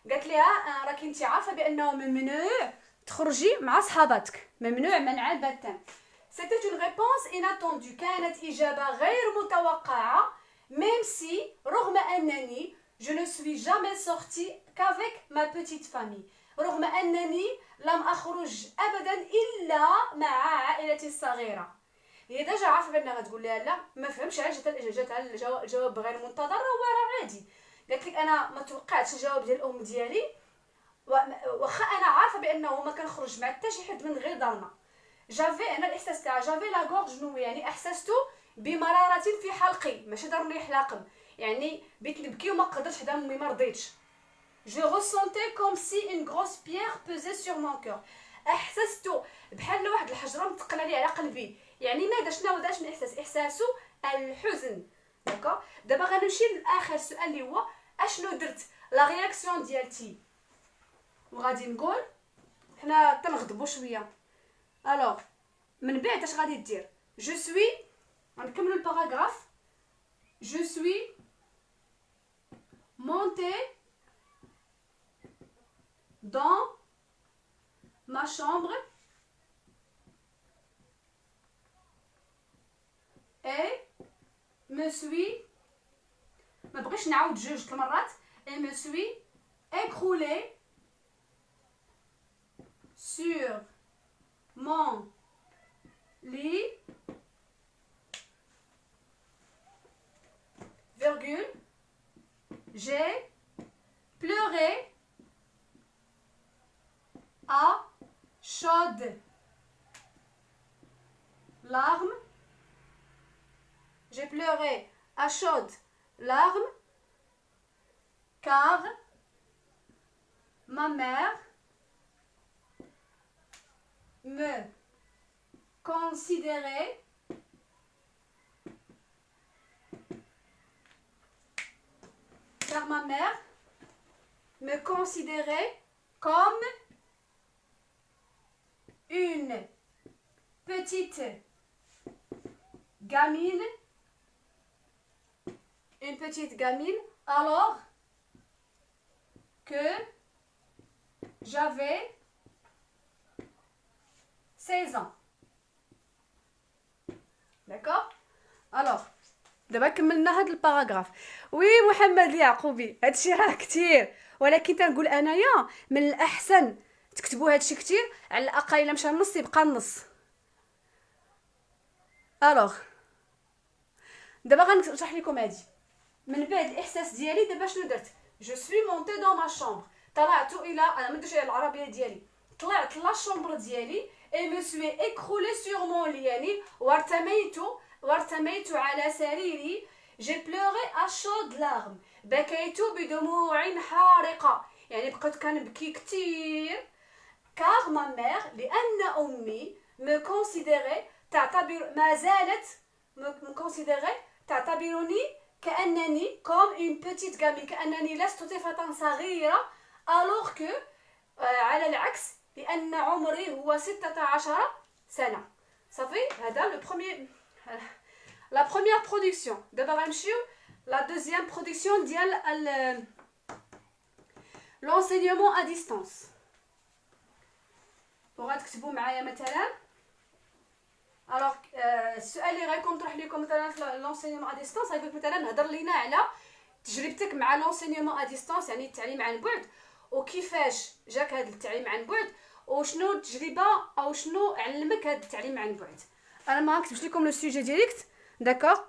قالت ليها راكي انت عارفه بانه ممنوع تخرجي مع صحاباتك، ممنوع منعا باتا. C'était une réponse inattendue. كانت إجابة غير متوقعة. Même si رغم أنني je ne suis jamais sortie qu'avec ma petite famille. رغم أنني لم أخرج أبدا إلا مع عائلتي الصغيرة. هي ديجا عارفه بانها غتقول لها لا، ما فهمش علاش جاتها الجواب غير منتظر. هو راه عادي. قالت لك انا ما توقعتش الجواب ديال الام ديالي، واخا انا عارفه بانه ما كنخرج مع حتى شي حد من غير دارنا. جافي انا الاحساس تاع جافي لا غورج نوي، يعني احسست بمراره في حلقي، ماشي ضروري حلاقم، يعني بغيت نبكي وما قدرتش حدا امي ما رضيتش. Je ressentais comme si une grosse pierre pesait sur mon cœur. احسست بحال واحد الحجره مثقله لي على قلبي. يعني ماذا شنو داش من احساسه الحزن. داكو. دابا غنمشي لاخر سؤال اللي هو اشنو درت، لا رياكسيون ديالتي. وغادي نقول حنا تنغضبوا شويه. الوغ من بعد اش غادي دير؟ جو سوي، غنكملوا الباراغراف. جو سوي مونتي dans ma chambre et me suis ما بغيتش نعاود جوج المرات et me suis écroulée sur mon lit virgule j'ai pleuré à chaudes larmes. J'ai pleuré à chaudes larmes car ma mère me considérait comme une petite gamine, une petite gamine, alors que j'avais 16 ans. D'accord. Alors دابا كملنا هاد الباراغراف. وي محمد اليعقوبي هادشي راه كتير، ولكن تنقول انايا من الاحسن تكتبوا هادشي كتير، على الاقل الا مشى النص يبقى النص. الوغ دابا غنشرح لكم هادي من بعد الاحساس ديالي. دابا شنو درت؟ جو سوي مونتي دون ما شومبر، طلعت الى، انا ما نديرش العربيه ديالي، طلعت لا شومبر ديالي اي مو سوي اكرولي سور مون لي، يعني وارتميت على سريري. جي بلوري ا شود لارم، بكيت بدموع حارقه، يعني بقيت كنبكي كتير. كار ما مير، لان امي مو كونسيديري، تعتبر، ما زالت مو كونسيديري، تعتبرني كانني كوم اون بيتيت غامي، كانني لست طفله صغيره. الوغ كو على العكس، لان عمري هو 16 سنه. صافي، هذا لو بروميير، لا بروميير برودكسيون. دابا غنمشيو لا دوزيام برودكسيون ديال l'enseignement à distance. وغتكتبوا معايا مثلا. الوغ السؤال اللي غيكون طرح لكم مثلا في لونسينيومون ا ديستانس، غيقول مثلا هضر لينا على تجربتك مع لونسينيومون ا ديستانس، يعني التعليم عن بعد، وكيفاش جاك هذا التعليم عن بعد، وشنو التجربه او شنو علمك هذا التعليم عن بعد. انا ما كتبت لكم لو سوجي ديريكت، داكوغ.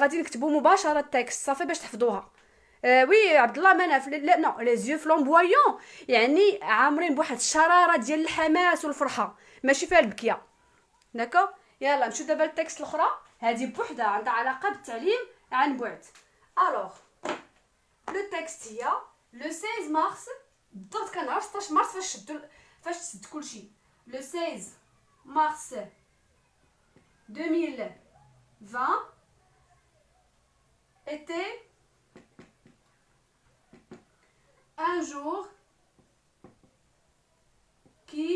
غادي نكتبوا مباشره التكست صافي باش تحفظوها. وي عبد الله مناف، لا نو لي زيو فلامبويون، يعني عامرين بواحد الشراره ديال الحماس والفرحه، ماشي فيها البكيه. داكوغ. يلا نمشيو دابا للتكست الاخرى، هذه بوحدها عندها علاقه بالتعليم عن بعد. الوغ لو تكست هي لو 16 مارس، بالضبط كنهار 16 مارس فاش تسد كلشي. لو 16 مارس 2020 était un jour qui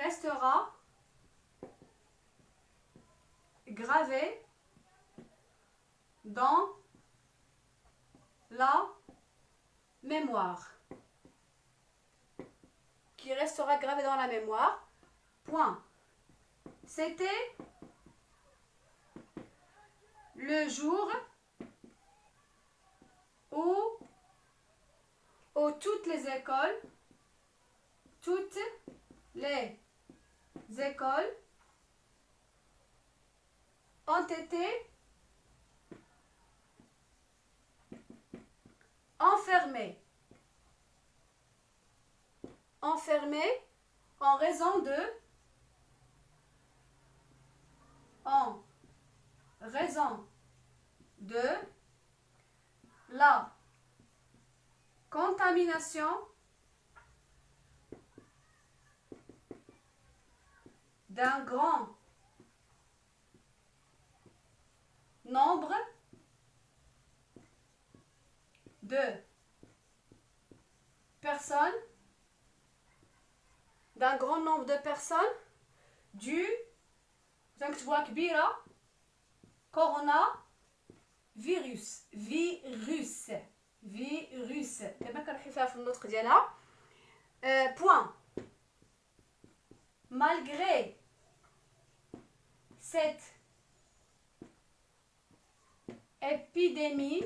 restera gravé dans la mémoire. Qui restera gravé dans la mémoire. Point. C'était le jour où toutes les écoles ont été enfermées en raison de la contamination d'un grand nombre de personnes, du coronavirus. فيروس دابا كنحي فيها في النطق ديالها. Point. Malgré cette épidémie,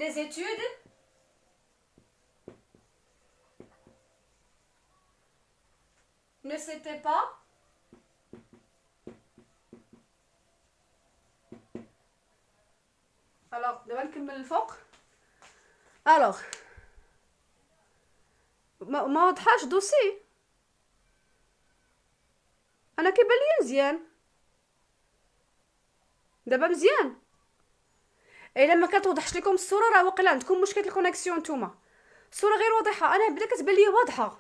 les études ne s'étaient pas alors دابا نكمل الفوق. alors ما وضحاش دوسي، انا كيبان لي مزيان دابا، مزيان. الا ما كتوضحش لكم الصوره راه واقيلا عندكم مشكل الكونيكسيون نتوما. الصوره غير واضحه، انا بدا كتبان لي واضحه،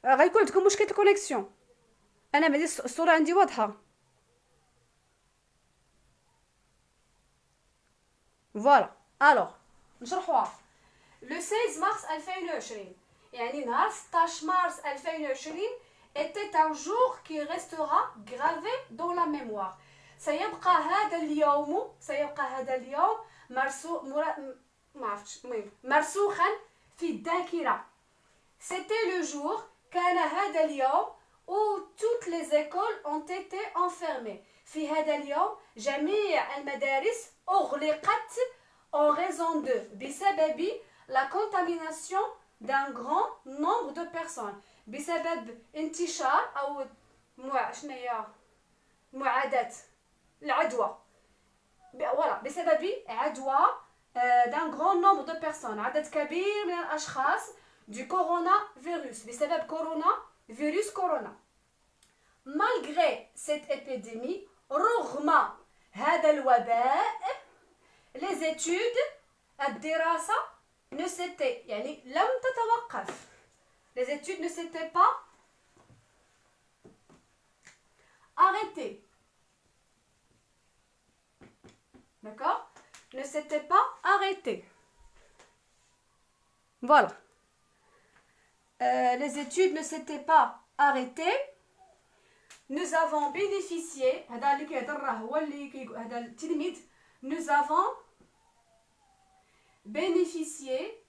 غيكون عندكم مشكل الكونيكسيون. انا بدي الصوره عندي واضحه. فوالا الوغ نشرحوها. لو 16 مارس 2020 يعني نهار 16 مارس 2020 était un jour qui restera gravé dans la mémoire. سيبقى هذا اليوم مرسوخا في الذاكرة. C'était le jour كان هذا اليوم où toutes les écoles ont été enfermées. في هذا اليوم جميع المدارس أغلقت en raison de بسبب la contamination d'un grand nombre de personnes. بسبب انتشار أو معاداة العدوى. voilà بسبب عدوى d'un grand nombre de personnes. عدد كبير من الأشخاص du coronavirus بسبب كورونا. Malgré cette épidémie, رغم هذا الوباء, les études, الدراسة, ne s'étaient يعني لم تتوقف. Les études ne s'étaient pas arrêtées. D'accord? Ne s'étaient pas arrêtées. Voilà. Les études ne s'étaient pas arrêtées. Nous avons bénéficié, nous avons bénéficié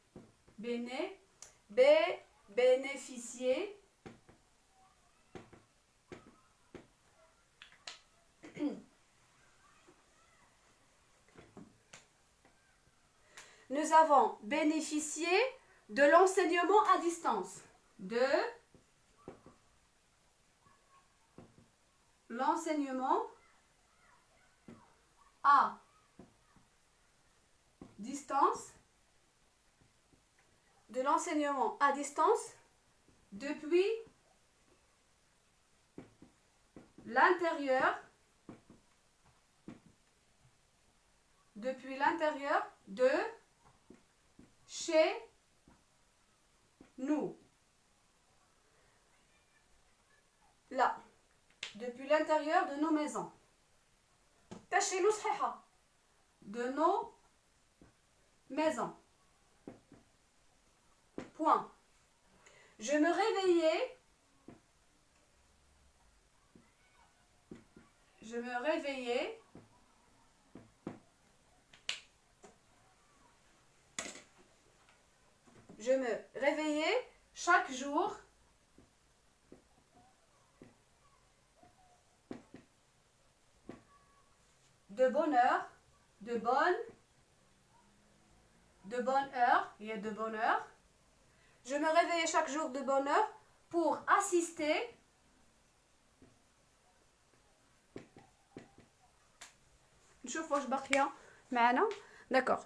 nous avons bénéficié de l'enseignement à distance. De l'enseignement à distance. De l'enseignement à distance depuis l'intérieur de chez nous. Là, depuis l'intérieur de nos maisons. تشيلو صحيحة. De nos maisons. Point. Je me réveillais chaque jour de bonne heure, de bonne heure, il y a de bonne heure. Je me réveillais chaque jour de bonne heure pour assister نشوف واش باقيه معنا. D'accord.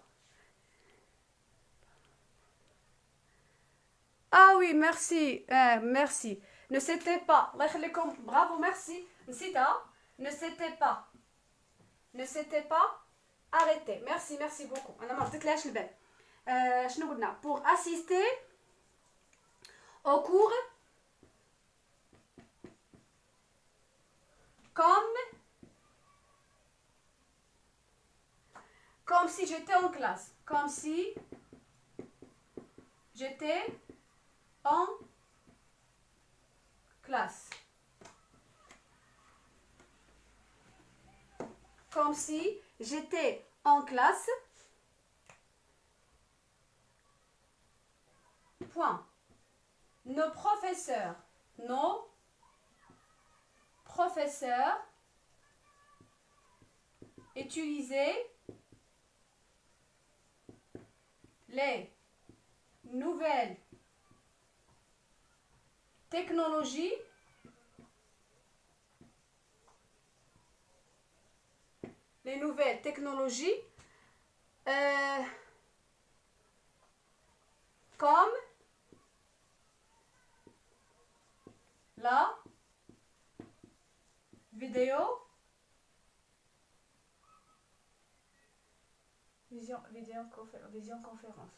Ah oui, merci. Merci. Ne s'était pas. الله يخليكم. Bravo, merci. نسيتها. Ne s'était pas arrêté. Merci beaucoup. أنا ما رديتلهاش البال. شنو قلنا؟ Pour assister au cours comme si j'étais en classe. Comme si j'étais en classe. Comme si j'étais en classe. Point. Nos professeurs utilisaient les nouvelles technologies comme la visioconférence.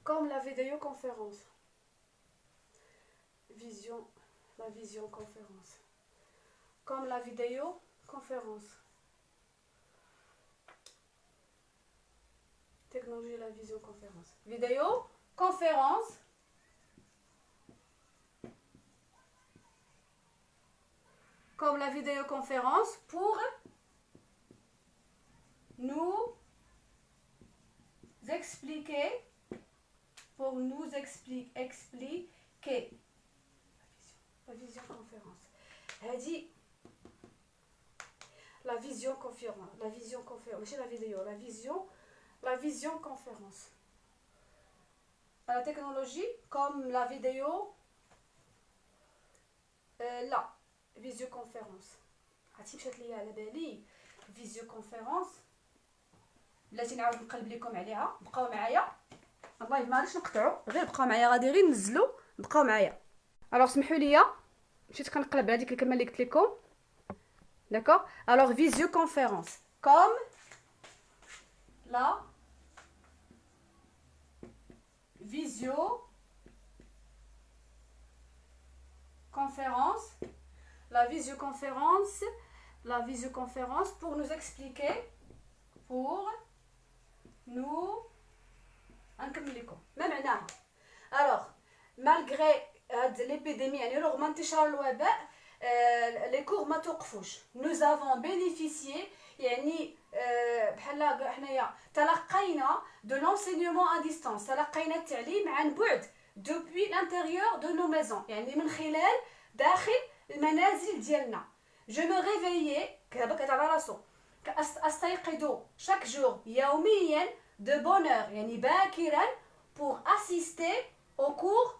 Comme la vidéoconférence. La visioconférence. comme la vidéoconférence. Technologie de la visioconférence. Vidéoconférence. Comme la vidéoconférence pour nous expliquer. Expliquer la visioconférence. Elle dit la visioconférence, c'est la vidéo, la visioconférence. La technologie comme la vidéo, la visioconférence. عرفتي مشات ليا على بالي فيزيوكونفيرونس بلاتي نعاود نقلب لكم عليها. بقاو معايا الله ما غاديش نقطعوا غير بقاو معايا غادي غير ننزلوا بقاو معايا. الوغ سمحوا لي مشيت كنقلب على ديك الكلمه اللي قلت لكم. داكوغ الوغ فيزيوكونفيرونس كوم لا la visioconférence pour nous expliquer نكمل لكم ما معناها. alors malgré l'épidémie يعني رغم انتشار الوباء les cours ما توقفوش. nous avons bénéficié يعني بحال حنايا تلقينا de l'enseignement à distance. تلقينا التعليم عن بعد depuis l'intérieur de nos maisons يعني من خلال داخل المنازل ديالنا. je me réveillais كتابك على راسو استيقظ chaque jour يوميا de bonne heure يعني باكرا pour assister au cours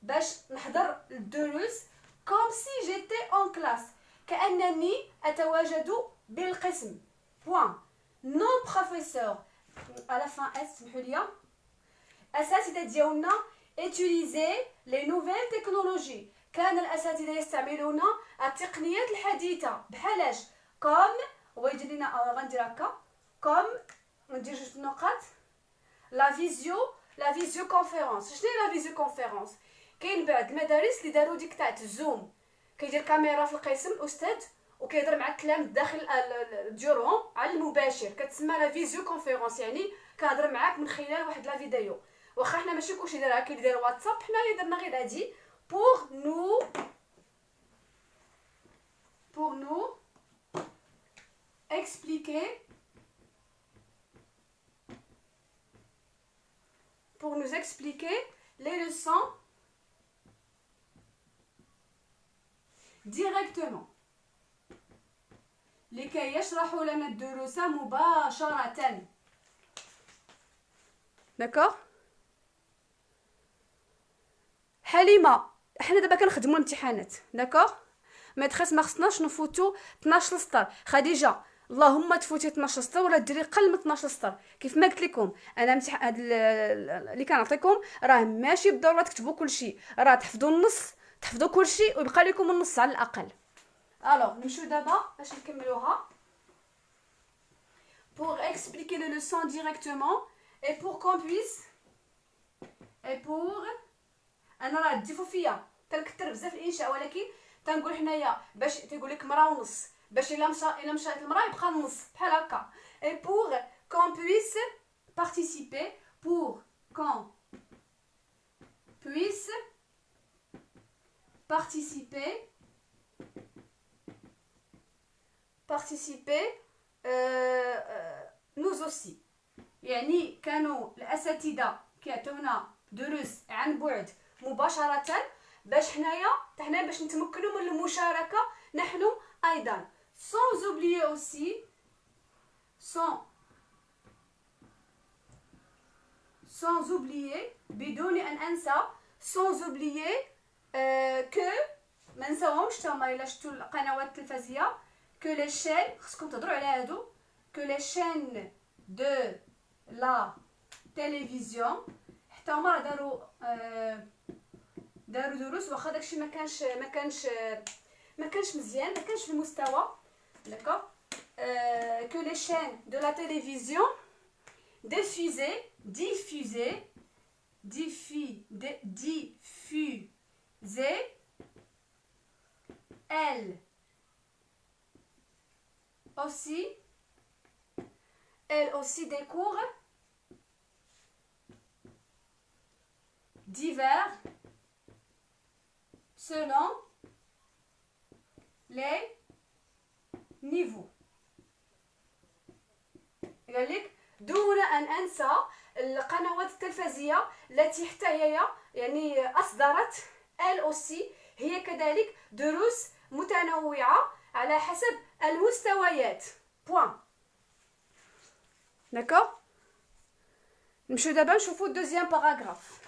باش نحضر الدروس comme si j'étais en classe كأنني أتواجد بالقسم. point. nos professeurs à la fin اسمحوا لي الأساتذة ديالنا utiliser les nouvelles technologies. كان الأساتذة يستعملون التقنيات الحديثة بحالاش comme ويجي لنا غندير هكا comme ندير جوج نقاط لا فيزيوكونفيرونس. شنو هي لا فيزيوكونفيرونس؟ كاين بعض المدارس اللي داروا ديك تاع الزوم كيدير كاميرا في القسم الاستاذ وكيهضر مع التلاميذ داخل ديالهم على المباشر كتسمى لا فيزيوكونفيرونس يعني كنهضر معاك من خلال واحد لا فيديو. واخا حنا ماشي كلشي دارها كاين اللي داير واتساب حنايا درنا غير هادي pour nous expliquer les leçons directement. لكي يشرحوا لنا الدروس مباشرة. داكوغ حليمه حنا دابا كنخدموا الامتحانات داكوغ ميتريس ما خصناش نفوتو 12 سطر. خديجه اللهم تفوتي 12 سطر ولا ديري قل من 12 سطر. كيف ما قلت لكم انا هاد اللي كنعطيكم راه ماشي بالضروره تكتبوا كلشي راه تحفظوا النص تحفظوا كلشي ويبقى لكم النص على الاقل. الوغ نمشيو دابا باش نكملوها pour expliquer les leçons directement et pour qu'on puisse et pour انا راه تجيفو فيا كنكثر بزاف الانشاء ولكن تنقول حنايا باش تيقول لك مرا ونص باش الا مشات المرا يبقى النص بحال هكا. et pour qu'on puisse participer nous aussi يعني كانوا الاساتذه كيعطيونا دروس عن بعد مباشرة باش حنايا باش نتمكنوا من المشاركة نحن أيضا. sans oublier aussi sans oublier بدون أن أنسى sans oublier que ما نساوهمش تما إلا شفتوا القنوات التلفزيونية que les chaînes خصكم تهضروا على هادو que les chaînes de la télévision حتى هما داروا دروس واخا داكشي ما كانش مزيان ما كانش في المستوى. داكوغ que les chaînes de la télévision diffusaient elles aussi, elle aussi des cours divers selon les niveaux. قال لك دون أن أنسى القنوات التلفزية التي حتى هي يعني أصدرت elle aussi هي كذلك دروس متنوعة على حسب المستويات. بوان. داكور. نمشيو دابا نشوفو الدوزيام باراغراف.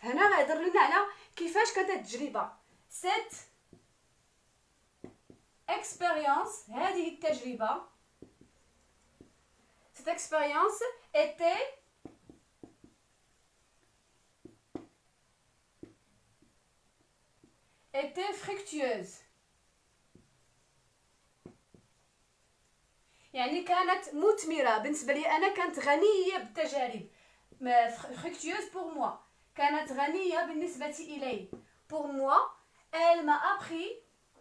هنا غيهضر لنا على كيفاش كانت التجربة. سيت اكسبيريونس، هذه التجربة، cette expérience était fructueuse. يعني كانت مثمرة بالنسبة لي أنا، كانت غنية بالتجارب. fructueuse pour moi، كانت غنية بالنسبة إلي. pour moi elle m'a appris،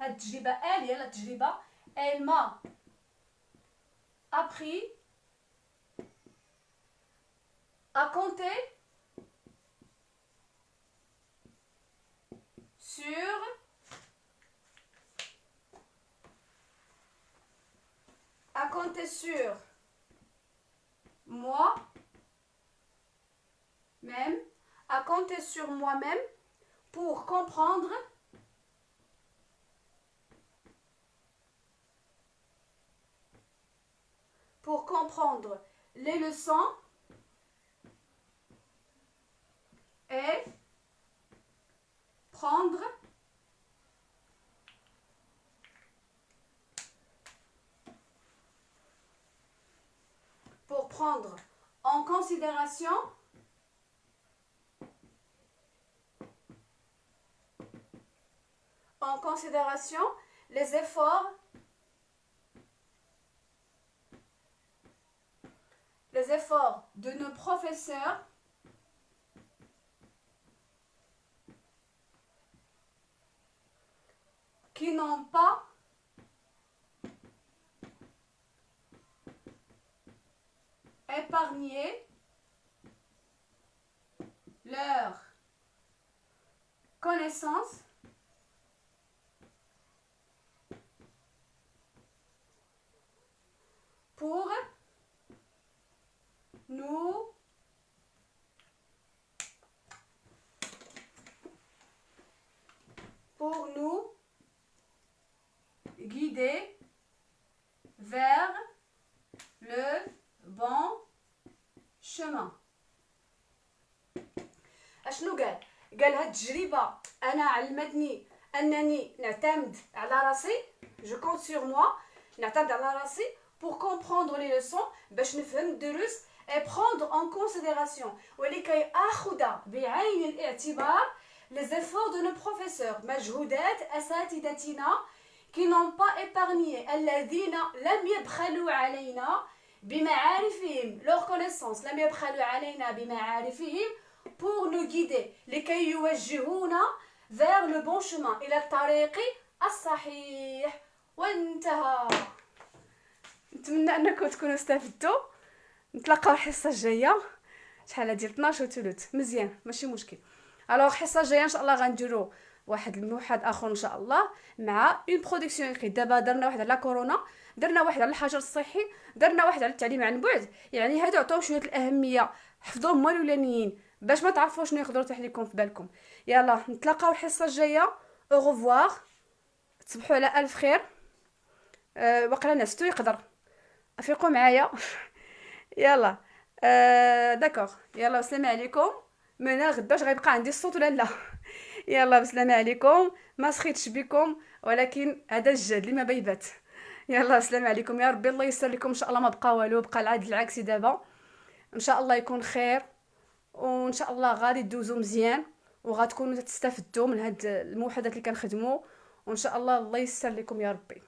هاد التجربة elle هي التجربة، elle m'a appris à compter sur moi-même, à compter sur moi-même pour comprendre les leçons et prendre en considération les efforts de nos professeurs qui n'ont pas épargné leurs connaissances pour nous guider vers le bon chemin. اشنو قال هاد التجربه انا علمتني انني نعتمد على راسي، جو كونت سور موا، نعتمد على راسي pour comprendre les leçons، باش نفهم الدروس، et prendre en considération، ولكي اخذ بعين الاعتبار les efforts de nos professeurs، مجهودات اساتذتنا qui n'ont pas épargné، الذين لم يبخلوا علينا بمعارفهم، leur connaissance، لم يبخلوا علينا بمعارفهم pour nous guider، لكي يوجهونا vers le bon chemin، إلى الطريق الصحيح. وانتهى. نتمنى أنكم تكونوا استفدتوا. نتلاقاو الحصة الجاية، شحال هادي 12 وثلث، مزيان ماشي مشكل. الوغ الحصة الجاية إن شاء الله غنديرو واحد الموحد آخر إن شاء الله مع اون برودكسيون إيكريت. دابا درنا واحد على كورونا، درنا واحد على الحجر الصحي، درنا واحد على التعليم عن بعد، يعني هادو عطاو شوية الأهمية، حفظوهم هما الأولانيين باش ما تعرفوا شنو يقدروا يطيح لكم في بالكم. يلا نتلاقاو الحصه الجايه. او ريفوار، تصبحوا على الف خير. وقرا نعستو يقدر، افيقوا معايا. يلا داكوغ، يلا بسلامه عليكم. منا غدا واش غيبقى عندي الصوت ولا لا؟ يلا بسلامه عليكم، ما سخيتش بكم ولكن هذا الجهد اللي ما بيبات. يلا بسلامه عليكم، يا ربي الله يسر لكم ان شاء الله، ما بقى والو، بقى العاد العكسي دابا ان شاء الله يكون خير، وان شاء الله غادي دوزو مزيان وغتكونوا تستافدوا من هاد الموحدات اللي كنخدموا، وان شاء الله الله يسر لكم يا ربي.